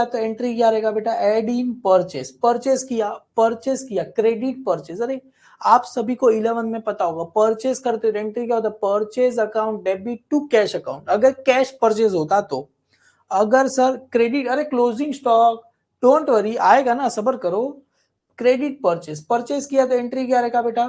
तो एंट्री क्या रहेगा बेटा, एड इन परचेस। परचेस किया क्रेडिट परचेस। अरे आप सभी को 11 में पता होगा, परचेस करते तो एंट्री क्या होता है, purchase account debit to cash account, अगर कैश परचेस होता तो। अगर सर क्रेडिट, अरे क्लोजिंग स्टॉक, डोंट वरी आएगा ना, सबर करो। क्रेडिट परचेस, परचेस किया तो एंट्री क्या रहेगा बेटा,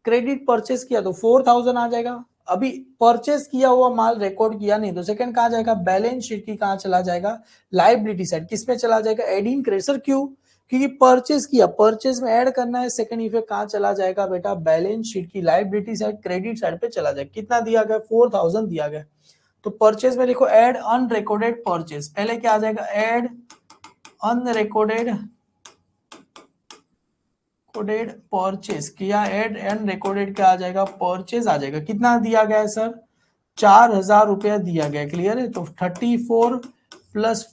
क्रेडिट परचेस किया तो 4,000 आ जाएगा। अभी परचेस किया हुआ माल रिकॉर्ड किया नहीं, तो सेकंड कहाँ जाएगा, बैलेंस शीट की कहाँ चला जाएगा, लाइबिलिटी साइड। किस में चला जाएगा, एडिंग क्रेडिट। सर क्यों, क्योंकि परचेस किया, परचेस में ऐड करना है। सेकंड इफेक्ट कहाँ चला जाएगा बेटा, बैलेंस शीट की लाइबिलिटी साइड, क्रेडिट साइड पे चला जाएगा। कितना दिया गया, 4,000 दिया गया। तो परचेस में लिखो एड अनरिकॉर्डेड परचेस, पहले क्या आ जाएगा, एड अनरिकॉर्डेड रिकॉर्डेड परचेस किया, एड एंड रिकॉर्डेड क्या आ जाएगा, परचेज आ जाएगा। कितना दिया गया है सर, 4,000 रुपया दिया गया। क्लियर है, तो 34 प्लस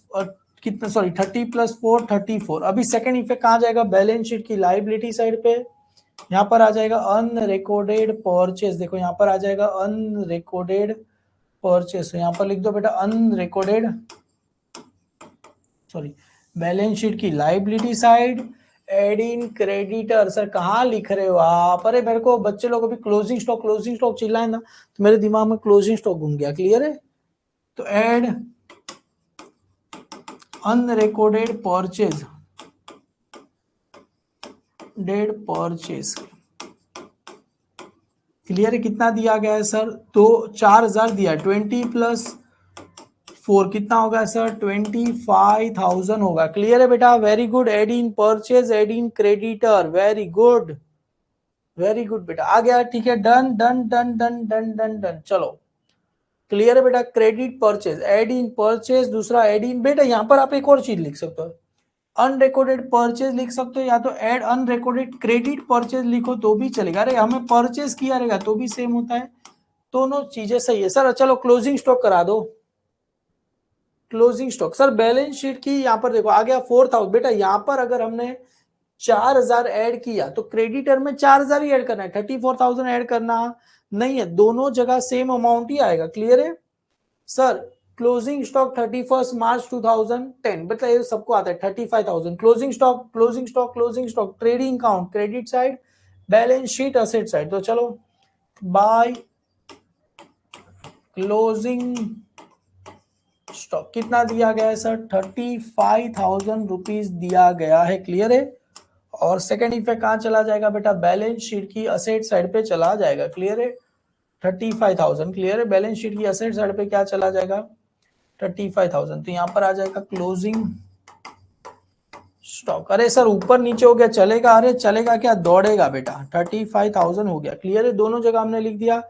कितना, सॉरी 30 प्लस 4, 34। अभी सेकंड इफेक्ट कहाँ जाएगा, बैलेंस शीट की लाइबिलिटी साइड पे, यहाँ पर आ जाएगा अनरिकॉर्डेड परचेज, देखो यहाँ पर आ जाएगा अनरिकॉर्डेड परचेज, तो यहाँ पर लिख दो बेटा अनरिकॉर्डेड, सॉरी, बैलेंस शीट की liability side, add in creditor. Sir कहाँ लिख रहे हो आप? अरे मेरे को बच्चे लोग अभी क्लोजिंग स्टॉक चिल्लाए ना, तो मेरे दिमाग में क्लोजिंग स्टॉक घूम गया। क्लियर है? तो एड अनरिकॉर्डेड परचेज, डेड परचेज। क्लियर है? कितना दिया गया है सर? तो 4000 दिया है, 20 प्लस 4 कितना होगा सर? 25,000 होगा। क्लियर है बेटा? Very good. Add in purchase, add in creditor, very good, very good बेटा, आ गया। ठीक है, done done done done done done done. चलो क्लियर है बेटा? Credit purchase, add in purchase, दूसरा एड इन, बेटा यहाँ पर आप एक और चीज लिख सकते हो, अनरिकॉर्डेड परचेज लिख सकते हो, या तो एड अनरिकॉर्डेड क्रेडिट परचेज लिखो तो भी चलेगा। अरे हमें परचेज किया रहेगा तो भी सेम होता है, दोनों चीजें सही है सर। चलो क्लोजिंग स्टॉक करा दो, closing stock. Sir balance sheet की यहाँ पर देखो आ गया 4000, बेटा यहाँ पर अगर हमने 4000 ऐड किया तो क्रेडिटर में 4000 ही ऐड करना है, 34,000 ऐड करना नहीं है, दोनों जगह सेम अमाउंट ही आएगा। क्लियर है सर? क्लोजिंग स्टॉक 31 मार्च 2010, मतलब ये सबको आता है 35,000। Closing stock, closing stock, closing stock, trading count credit side, balance sheet asset side. तो चलो बाय क्लोजिंग स्टॉक कितना दिया गया है सर? 35,000 रुपीज दिया गया है। क्लियर है? और सेकेंड इफेक्ट कहाँ चला जाएगा बेटा? बैलेंस शीट की असेट साइड पे चला जाएगा। क्लियर है? 35,000। क्लियर है? बैलेंस शीट की असेट साइड पे क्या चला जाएगा? 35,000। तो यहाँ पर आ जाएगा क्लोजिंग स्टॉक। अरे सर ऊपर नीचे हो गया, चलेगा? अरे चलेगा क्या, दौड़ेगा बेटा। 35,000 हो गया। क्लियर है? दोनों जगह हमने लिख दिया।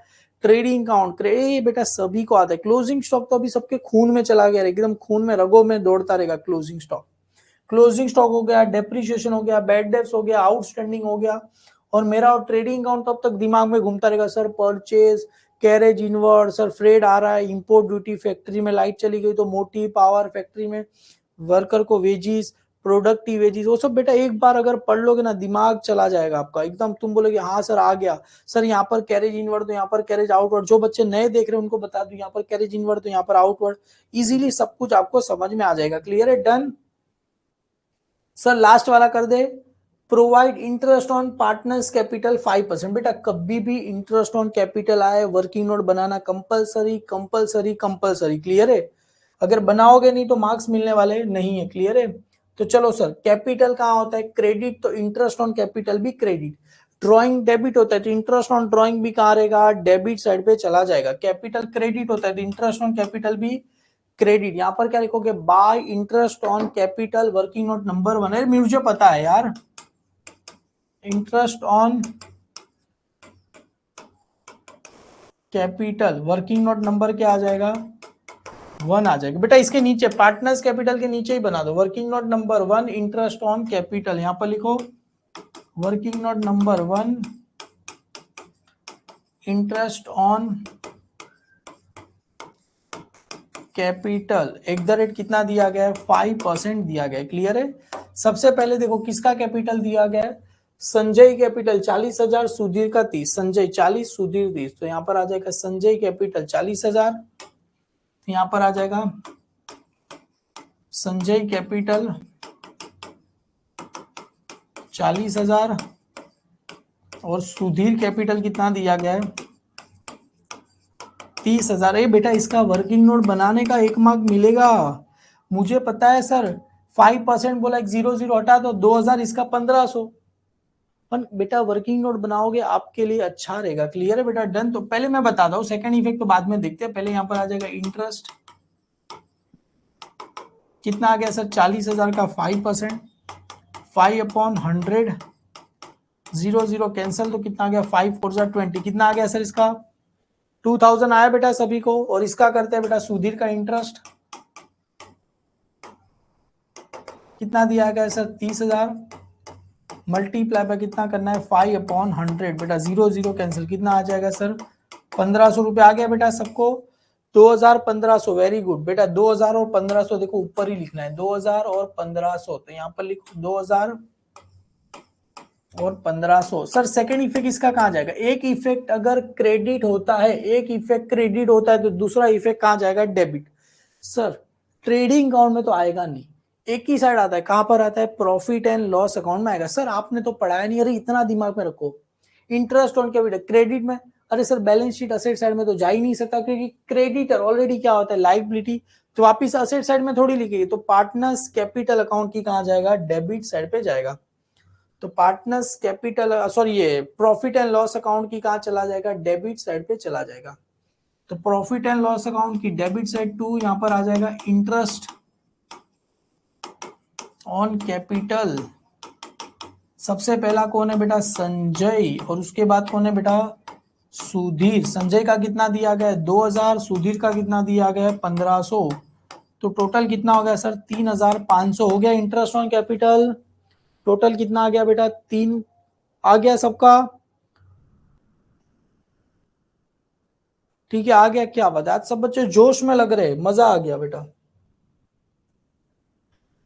ट्रेडिंग काउंट बेटा सभी को आता है। क्लोजिंग स्टॉक तो अभी सबके खून में चला गया, एकदम खून में रगों में दौड़ता रहेगा क्लोजिंग स्टॉक। क्लोजिंग स्टॉक हो गया, डेप्रिसिएशन हो गया, बैड डेब्ट्स हो गया, आउटस्टैंडिंग हो गया, और मेरा और ट्रेडिंग अकाउंट तब तक दिमाग में घूमता रहेगा sir, purchase, carriage inward, sir freight आ रहा है, इंपोर्ट ड्यूटी, फैक्ट्री में लाइट चली गई तो मोटी पावर, फैक्ट्री में वर्कर को वेजिस, प्रोडक्टिव वेजिस, वो सब बेटा एक बार अगर पढ़ लोगे ना दिमाग चला जाएगा आपका एकदम। तुम बोलोगे हाँ सर आ गया, सर यहाँ पर कैरेज इनवर्ड तो यहाँ पर कैरेज आउटवर्ड। जो बच्चे नए देख रहे हैं उनको बता दूं, यहाँ पर कैरेज इनवर्ड तो यहाँ पर आउटवर्ड, इजीली सब कुछ आपको समझ में आ जाएगा। क्लियर है? Done sir. लास्ट वाला कर दे, provide interest on partners capital 5%। बेटा कभी भी इंटरेस्ट ऑन कैपिटल आए वर्किंग नोट बनाना कंपलसरी कंपलसरी कंपलसरी। क्लियर है? अगर बनाओगे नहीं तो मार्क्स मिलने वाले नहीं है। क्लियर है? तो चलो सर, कैपिटल कहाँ होता है? क्रेडिट, तो इंटरेस्ट ऑन कैपिटल भी क्रेडिट। ड्रॉइंग डेबिट होता है तो इंटरेस्ट ऑन ड्रॉइंग भी कहाँ रहेगा? डेबिट साइड पे चला जाएगा। कैपिटल क्रेडिट होता है तो इंटरेस्ट ऑन कैपिटल भी क्रेडिट। यहां पर क्या लिखोगे? Bye interest on capital working note number 1 है, मुझे पता है यार, interest on capital working note number क्या आ जाएगा? 1 आ जाएगा। बेटा इसके नीचे पार्टनर्स कैपिटल के नीचे ही बना दो, working note number 1 interest on capital, यहां पर लिखो working note number 1 interest on capital @ कितना दिया गया है? 5% दिया गया है। क्लियर है? सबसे पहले देखो किसका कैपिटल दिया गया है? संजय कैपिटल 40,000, सुधीर का 30, संजय 40, सुधीर 30, तो यहाँ पर आ जाएगा संजय कैपिटल 40,000, यहाँ पर आ जाएगा संजय कैपिटल 40,000 और सुधीर कैपिटल कितना दिया गया है? 30,000। बेटा इसका वर्किंग नोट बनाने का 1 मार्क मिलेगा, मुझे पता है सर। 5% बोला, एक 0 हटा दो, 2,000, इसका 1,500। पर बेटा वर्किंग नोट बनाओगे आपके लिए अच्छा रहेगा। क्लियर है बेटा? डन। तो पहले मैं बताता हूँ, सेकंड इफेक्ट तो बाद में देखते हैं, पहले यहाँ पर आ जाएगा इंटरेस्ट कितना आ गया सर? 40,000 का 5%, 5/100, 0 कैंसिल, तो कितना आ गया? 5 4 20, कितना आ गया सर इसका? 2,000 आया बेटा सभी को। और इसका करते हैं बेटा सुधीर का इंटरेस्ट कितना दिया गया सर? 30,000 मल्टीप्लाई पर कितना करना है? 5/100, बेटा 0 कैंसिल, कितना आ जाएगा सर? 1,500 रुपए आ गया बेटा सबको। 2,000 1,500, वेरी गुड बेटा। 2,000 और 1,500 देखो ऊपर ही लिखना है, 2,000 और 1,500, तो यहाँ पर लिखो 2,000 और 1500। सर सेकंड इफेक्ट इसका कहाँ जाएगा? एक इफेक्ट अगर क्रेडिट होता है, एक इफेक्ट क्रेडिट होता है तो दूसरा इफेक्ट कहाँ जाएगा? डेबिट। सर ट्रेडिंग अकाउंट में तो आएगा नहीं, एक ही साइड आता है। कहां पर आता है? प्रॉफिट एंड लॉस अकाउंट में आएगा। सर आपने तो पढ़ाया नहीं, अरे इतना दिमाग में रखो। इंटरेस्ट ऑन कैपिटल क्रेडिट में, अरे sir balance sheet asset side में तो जा ही नहीं सकता, क्योंकि क्रेडिटर ऑलरेडी क्या होता है? लाइबिलिटी। तो वापिस असेट साइड में थोड़ी लिखेगी, तो पार्टनर्स कैपिटल अकाउंट की कहां जाएगा? डेबिट साइड पे जाएगा। तो पार्टनर्स कैपिटल सॉरी ये प्रॉफिट एंड लॉस अकाउंट की कहां चला जाएगा? डेबिट साइड पे चला जाएगा। तो प्रॉफिट एंड लॉस अकाउंट की डेबिट साइड टू यहां पर आ जाएगा इंटरेस्ट ऑन कैपिटल। सबसे पहला कौन है बेटा? संजय। और उसके बाद कौन है बेटा? सुधीर। संजय का कितना दिया गया है? 2000। सुधीर का कितना दिया गया है? 1500। तो टोटल कितना हो गया सर? 3500 हो गया इंटरेस्ट ऑन कैपिटल। टोटल कितना आ गया बेटा? 3 आ गया सबका? ठीक है, आ गया। क्या बात है, आज सब बच्चे जोश में लग रहे हैं, मजा आ गया बेटा।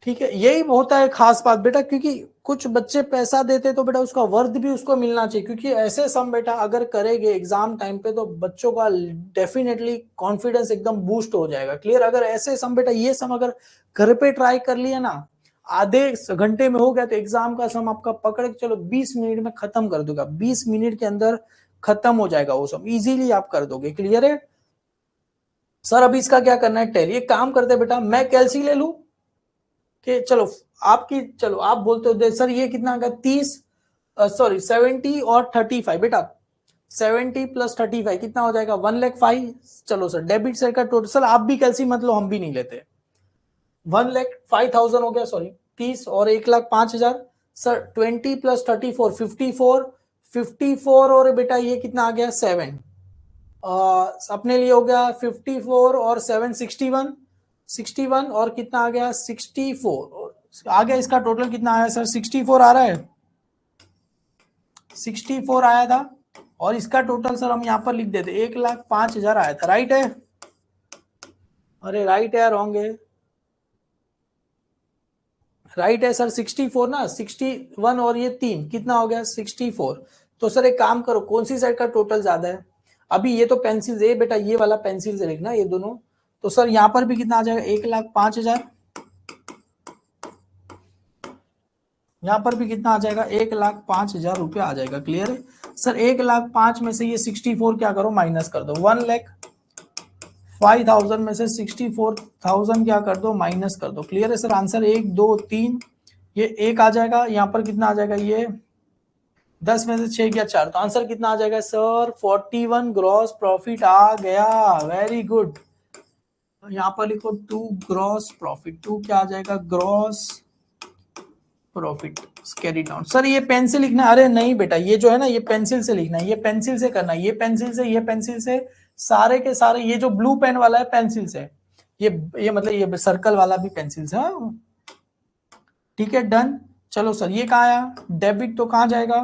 ठीक है, यही होता है खास बात बेटा, क्योंकि कुछ बच्चे पैसा देते तो बेटा उसका वर्थ भी उसको मिलना चाहिए, क्योंकि ऐसे सम बेटा अगर करेंगे एग्जाम टाइम पे तो बच्चों का डेफिनेटली कॉन्फिडेंस एकदम बूस्ट हो जाएगा। क्लियर? अगर ऐसे सम बेटा, ये सम अगर घर पे ट्राई कर लिया ना, आधे घंटे में हो गया, तो एग्जाम का सम आपका पकड़ के चलो 20 मिनट में खत्म कर दूंगा। 20 मिनट के अंदर खत्म हो जाएगा वो सम, इजीली आप कर दोगे। क्लियर है? सर अभी इसका क्या करना है? टेल। ये काम करते बेटा, मैं कैलसी ले लू कि चलो आपकी, चलो आप बोलते हो सर ये कितना आ गया? 30 सॉरी 70 और 35 बेटा। 70 प्लस 35 कितना हो जाएगा? 1,05,000। चलो सर डेबिट साइड का टोटल, सर आप भी कैलसी मत लो, हम भी नहीं लेते। 1,05,000 हो गया, सॉरी 30 और 1,05,000। Sir 20 plus 34 54। 54 और बेटा ये कितना आ गया? 7। अपने लिए हो गया 54 और 7 61। 61 और कितना आ गया? 64 आ गया। इसका टोटल कितना आया सर? 64 आ रहा है। 64 आया था। और इसका टोटल सर हम यहाँ पर लिख देते 1,05,000 आया था। राइट है? अरे राइट है, रॉन्ग है? राइट है सर। 64 ना, 61 और ये 3 कितना हो गया? 64। तो सर एक काम करो, कौन सी साइड का टोटल ज्यादा है? अभी ये तो पेंसिल से बेटा, ये वाला पेंसिल से लिखना ये दोनों। तो सर यहाँ पर भी कितना आ जाएगा? 1,05,000। यहाँ पर भी कितना आ जाएगा? 1,05,000 रुपया आ जाएगा। क्लियर है? सर 1,05,000 में से ये 64 क्या करो? माइनस कर दो। 1,05,000 में से 64,000 क्या कर दो? माइनस कर दो। क्लियर है सर? आंसर 1 2 3 ये 1 आ जाएगा। यहाँ पर कितना आ जाएगा? ये 10 में से 6 गया 4, तो आंसर कितना आ जाएगा सर? 41 ग्रॉस प्रॉफिट आ गया। Very good. यहाँ पर लिखो 2 ग्रॉस प्रॉफिट। 2 क्या आ जाएगा? Gross profit. Carry down. Sir ये पेन से लिखना है? अरे नहीं बेटा, ये जो है ना, ये पेंसिल से लिखना है। ये पेंसिल से करना है, ये पेंसिल से, ये पेंसिल से, सारे के सारे। ये जो ब्लू पेन वाला है पेंसिल से, ये मतलब ये सर्कल वाला भी पेंसिल से। हाँ ठीक है, डन। चलो सर ये कहाँ आया? डेबिट तो कहाँ जाएगा?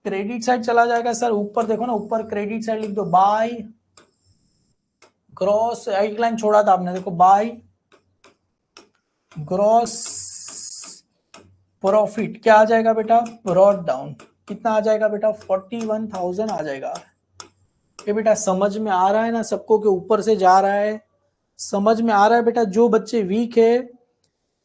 क्रेडिट साइड चला जाएगा। सर ऊपर देखो ना, ऊपर क्रेडिट साइड लिख दो, बाय ग्रॉस। एक लाइन छोड़ा था आपने, देखो बाय ग्रॉस प्रॉफिट। क्या आ जाएगा बेटा? Brought down. कितना आ जाएगा बेटा? 41,000 आ जाएगा। ये बेटा समझ में आ रहा है ना सबको, के ऊपर से जा रहा है? समझ में आ रहा है बेटा? जो बच्चे वीक है,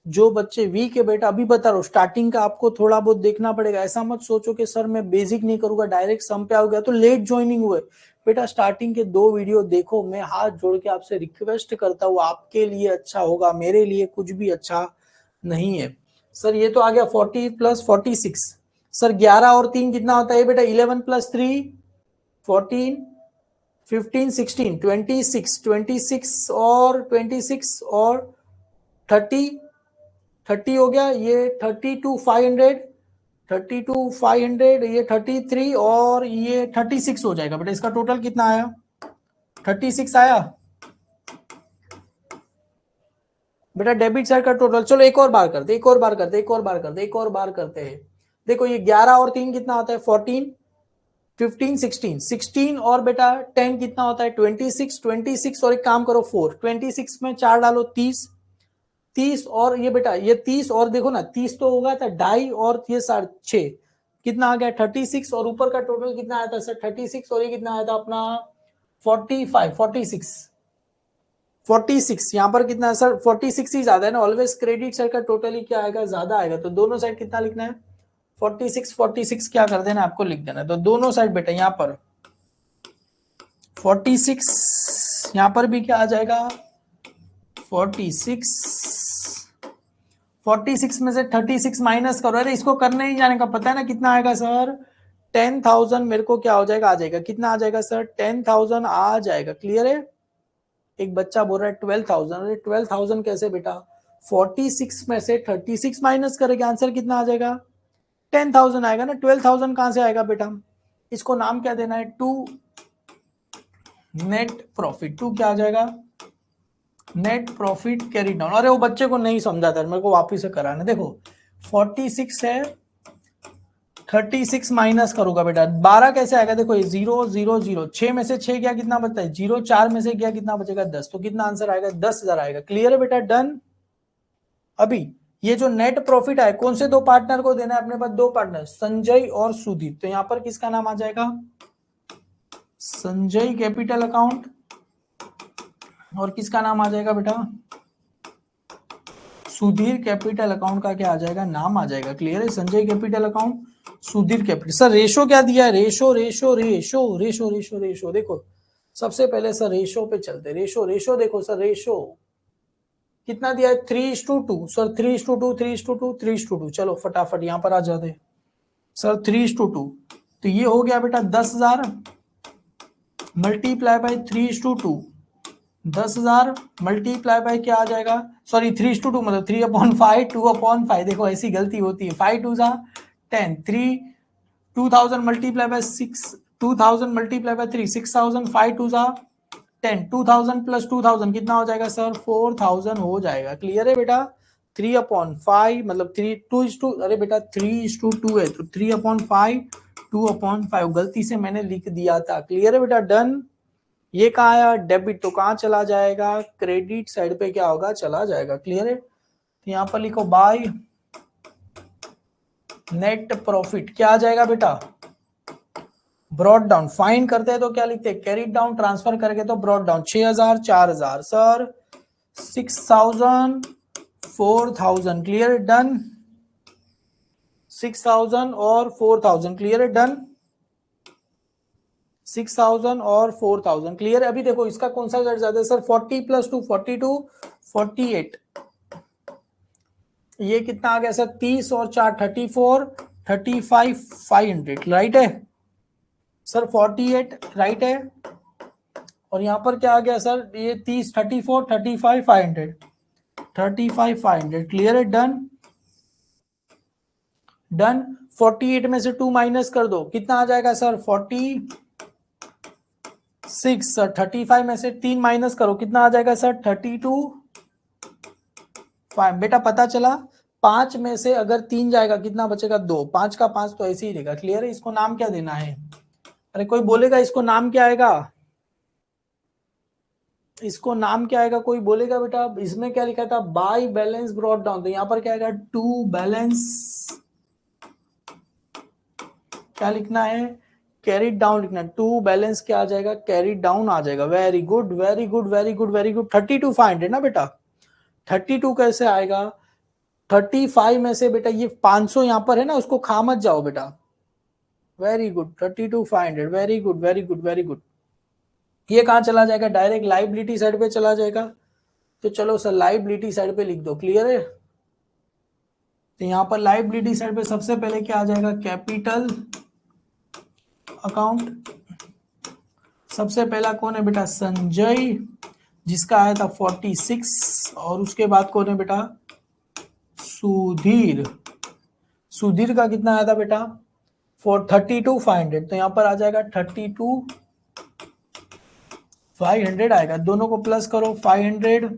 जो बच्चे वीक है बेटा, अभी बता रहा हूँ, स्टार्टिंग का आपको थोड़ा बहुत देखना पड़ेगा। ऐसा मत सोचो कि सर मैं बेसिक नहीं करूंगा डायरेक्ट सम पे आ गया तो लेट ज्वाइनिंग हुए। बेटा स्टार्टिंग के 2 वीडियो देखो। मैं हाथ जोड़ के आपसे रिक्वेस्ट करता हूँ, आपके लिए अच्छा होगा, मेरे लिए कुछ भी अच्छा नहीं है। सर ये तो आ गया 40 प्लस 46। सर 11 और 3 कितना होता है बेटा? 11 प्लस 3 14 15 16 26 26 और 26 और 30 30 हो गया। ये 32,500 32,500 ये 33 और ये 36 हो जाएगा बेटा। इसका टोटल कितना आया? 36 आया बेटा डेबिट साइड का टोटल। चलो एक और बार करते, एक और बार करते, एक और बार करते, एक और बार करते हैं। देखो ये 11 और 3 कितना होता है? 14 15 16 16 और बेटा 10 कितना होता है? 26 26 और एक काम करो 4 26 में 4 डालो 30 30 और ये बेटा ये 30 और देखो ना 30 तो होगा था 2.5 और ये 6.5 कितना आ गया 36 और ऊपर का टोटल कितना आया था सर 36 और ये कितना आया था अपना 46 यहाँ पर कितना है सर 46 ही ज्यादा है ना, ऑलवेज क्रेडिट साइड का टोटल ही क्या आएगा ज्यादा आएगा, तो दोनों साइड कितना लिखना है 46 क्या कर देना आपको लिख देना है, तो दोनों साइड बेटा यहाँ पर 46 यहाँ पर भी क्या आ जाएगा 46 में से 36 माइनस करो, अरे इसको करने ही जाने का पता है ना कितना आएगा सर 10,000 मेरे को क्या हो जाएगा आ जाएगा, कितना आ जाएगा सर 10,000 आ जाएगा, क्लियर है। एक बच्चा बोल रहा है 12,000, अरे 12,000 कैसे बेटा 46 में से 36 माइनस करेंगे आंसर कितना आ जाएगा 10,000 आएगा ना, 12,000 कहां से आएगा बेटा, इसको नाम क्या देना है टू नेट प्रॉफिट, टू क्या आ जाएगा नेट प्रॉफिट कैरी डाउन। अरे वो बच्चे को नहीं समझा था मेरे को वापिस से कराना, देखो 46 है 36 माइनस करोगा बेटा 12 कैसे आएगा, देखो ये 0 0 0 6 में से 6 गया कितना बचता है 0, 4 में से गया कितना बचेगा 10, तो कितना आंसर आएगा 10,000 आएगा, क्लियर है बेटा डन। अभी ये जो नेट प्रॉफिट है कौन से दो पार्टनर को देना है, अपने पास दो पार्टनर संजय और सुदीप, तो यहां पर किसका नाम आ जाएगा संजय कैपिटल अकाउंट और किसका नाम आ जाएगा बेटा सुधीर कैपिटल अकाउंट का क्या आ जाएगा नाम आ जाएगा, क्लियर है Sanjay capital account Sudhir capital. Sir ratio क्या दिया है ratio ratio ratio ratio ratio ratio, देखो सबसे पहले सर रेशो पे चलते, रेशो रेशो देखो सर रेशो कितना दिया है 3:2 सर 3:2 3:2 3:2, चलो फटाफट यहां पर आ जाते सर 3:2, तो ये हो गया बेटा 10,000 मल्टीप्लाई बाई 3:2, 10,000 मल्टीप्लाई बाई क्या आ जाएगा सॉरी 3:2 मतलब 3/5 2/5, देखो ऐसी गलती होती है 5 2 10 3 2000 multiply by 6 2000 multiply by 3 6000 5 2 10 2000 plus 2000 कितना हो जाएगा सर 4000 हो जाएगा, क्लियर है बेटा 3/5 मतलब 3:2 अरे बेटा 3:2 है तो 3/5 2/5 गलती से मैंने लिख दिया था, क्लियर है बेटा डन। ये कहाँ आया डेबिट, तो कहाँ चला जाएगा क्रेडिट साइड पे क्या होगा चला जाएगा, क्लियर है। तो यहाँ पर लिखो बाय नेट प्रॉफिट क्या आ जाएगा बेटा ब्रॉड डाउन, फाइन करते हैं तो क्या लिखते हैं कैरी डाउन, ट्रांसफर करके तो brought down 6,000 4,000 sir 6,000 4,000 clear done, 6,000 और 4,000 क्लियर डन, 6,000 और 4,000 क्लियर है। अभी देखो इसका कौन सा रिजल्ट ज्यादा है सर 40 + 2 42 48, ये कितना आ गया सर 30 और 4 34 35 500 राइट है सर 48 राइट है, और यहां पर क्या आ गया सर ये 30 34 35 500 35 500 क्लियर है डन डन। 48 में से 2 माइनस कर दो कितना आ जाएगा सर 46 सर 35 में से 3 माइनस करो कितना आ जाएगा सर 32 5, बेटा पता चला 5 में से अगर 3 जाएगा कितना बचेगा 2, 5 का 5 तो ऐसे ही रहेगा, क्लियर है। इसको नाम क्या देना है, अरे कोई बोलेगा इसको नाम क्या आएगा, इसको नाम क्या आएगा कोई बोलेगा बेटा, इसमें क्या लिखा था बाय बैलेंस ब्रॉट डाउन, तो यहां पर क्या आएगा टू बैलेंस क्या लिखना है कैरिड डाउन लिखना है, टू बैलेंस क्या आ जाएगा कैरिड डाउन आ जाएगा, very good very good very good very good 32 500 ना बेटा 32 कैसे आएगा 35 में से बेटा ये 500 यहां पर है ना उसको खा मत जाओ बेटा, very good 32 500 very good very good very good. ये कहां चला जाएगा डायरेक्ट लाइबिलिटी साइड पे चला जाएगा, तो चलो सर लाइबिलिटी साइड पे लिख दो, क्लियर है। तो यहां पर लाइबिलिटी साइड पे सबसे पहले क्या आ जाएगा कैपिटल अकाउंट, सबसे पहला कौन है बेटा संजय जिसका आया था 46, और उसके बाद कौन है बेटा सुधीर, सुधीर का कितना आया था बेटा 32 500, तो यहां पर आ जाएगा 32 500 आएगा, दोनों को प्लस करो 500,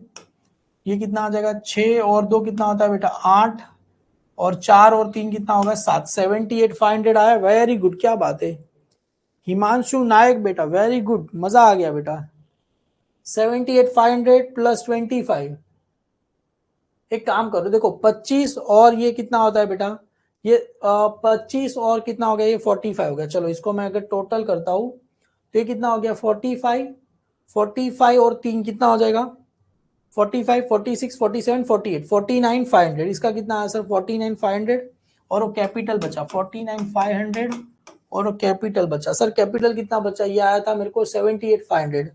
ये कितना आ जाएगा 6 और 2 कितना होता है बेटा 8, और 4 और 3 कितना होगा 7, 78 500 आया, वेरी गुड क्या बात है हिमांशु नायक बेटा वेरी गुड मजा आ गया बेटा 78 500 प्लस 25, एक काम करो देखो 25 और ये कितना होता है बेटा ये 25 और कितना हो गया, ये 45 हो गया। चलो इसको मैं अगर टोटल करता हूँ तो ये कितना हो गया 45, 45 और 3 कितना हो जाएगा 45, 46, 47, 48, 49,500। इसका कितना आंसर 49,500 और वो कैपिटल बचा 49,500 और वो कैपिटल बचा। सर कैपिटल कितना बचा, ये आया था मेरे को 78,500।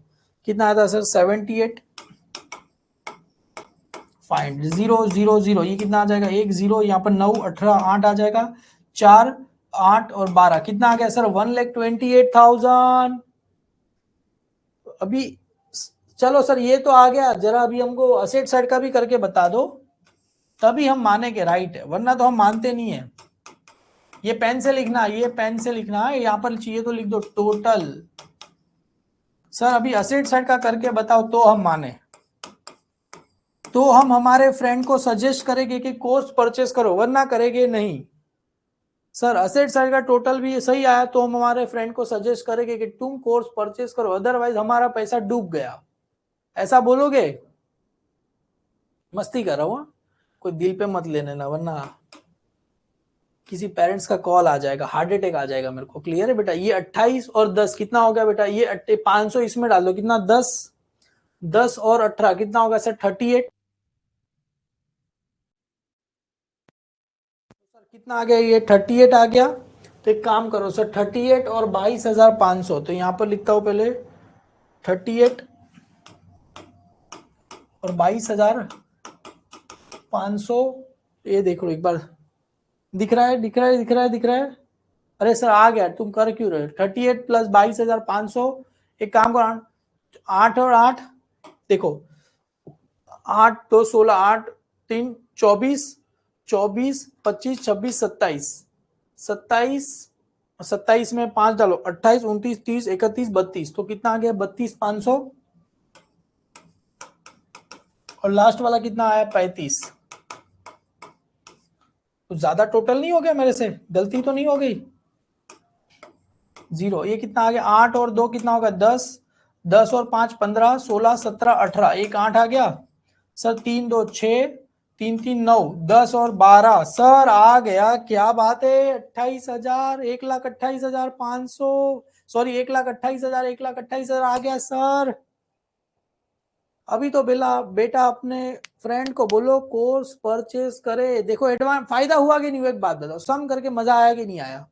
कितना आया था सर 78,500। 0 0 0 ये कितना आ जाएगा, एक जीरो यहाँ पर 9 18 8 आ जाएगा, 4 8 और 12 कितना आ गया सर 1,28,000। अभी चलो सर ये तो आ गया, जरा अभी हमको असेट साइड का भी करके बता दो, तभी हम मानेंगे राइट है, वरना तो हम मानते नहीं है। ये पेन से लिखना, ये पेन से लिखना है, यहाँ पर चाहिए तो लिख दो टोटल। सर अभी असेट साइड का करके बताओ तो हम माने, तो हम हमारे फ्रेंड को सजेस्ट करेंगे कि कोर्स परचेस करो, वरना करेंगे नहीं। सर असेट साइड का टोटल भी सही आया तो हम हमारे फ्रेंड को सजेस्ट करेंगे कि तुम कोर्स परचेस करो, अदरवाइज हमारा पैसा डूब गया, ऐसा बोलोगे? मस्ती कर रहा हूँ, कोई दिल पे मत लेने ना, वरना किसी पेरेंट्स का कॉल आ जाएगा, हार्ट अटैक आ जाएगा मेरे को। क्लियर है बेटा? ये 28 और 10 कितना हो गया बेटा, ये 500 इसमें डाल दो, कितना 10 10 और 18 कितना होगा सर 38। सर कितना आ गया, ये 38 आ गया। तो एक काम करो सर 38 और 22,500, तो यहाँ पर लिखता हूँ पहले 38 और 22,500। ये देख लो एक बार, दिख रहा है दिख रहा है दिख रहा है दिख रहा है? अरे सर आ गया, तुम कर क्यों रहे? 38 प्लस 22,500, एक काम करो 8 और 8 देखो, 8 2 16 8 3 24 24 25 26 27 27 27 में 5 डालो 28 29 30 31 32, तो कितना आ गया 32,500 और लास्ट वाला कितना आया 35। तो ज्यादा टोटल नहीं हो गया मेरे से, गलती तो नहीं हो गई? जीरो। ये कितना आ गया 8 और 2 कितना होगा 10, 10 और 5 15 16 17 18, एक 8 आ गया सर, 3 2 6 3 3 9 10 और 12 सर आ गया। क्या बात है, 28,000, 1,28,500, सॉरी 1,28,000, 1,28,000 आ गया सर। अभी तो बेटा अपने फ्रेंड को बोलो कोर्स परचेज करे। देखो एडवांस फायदा हुआ कि नहीं, एक बात बताओ, सम करके मजा आया कि नहीं आया?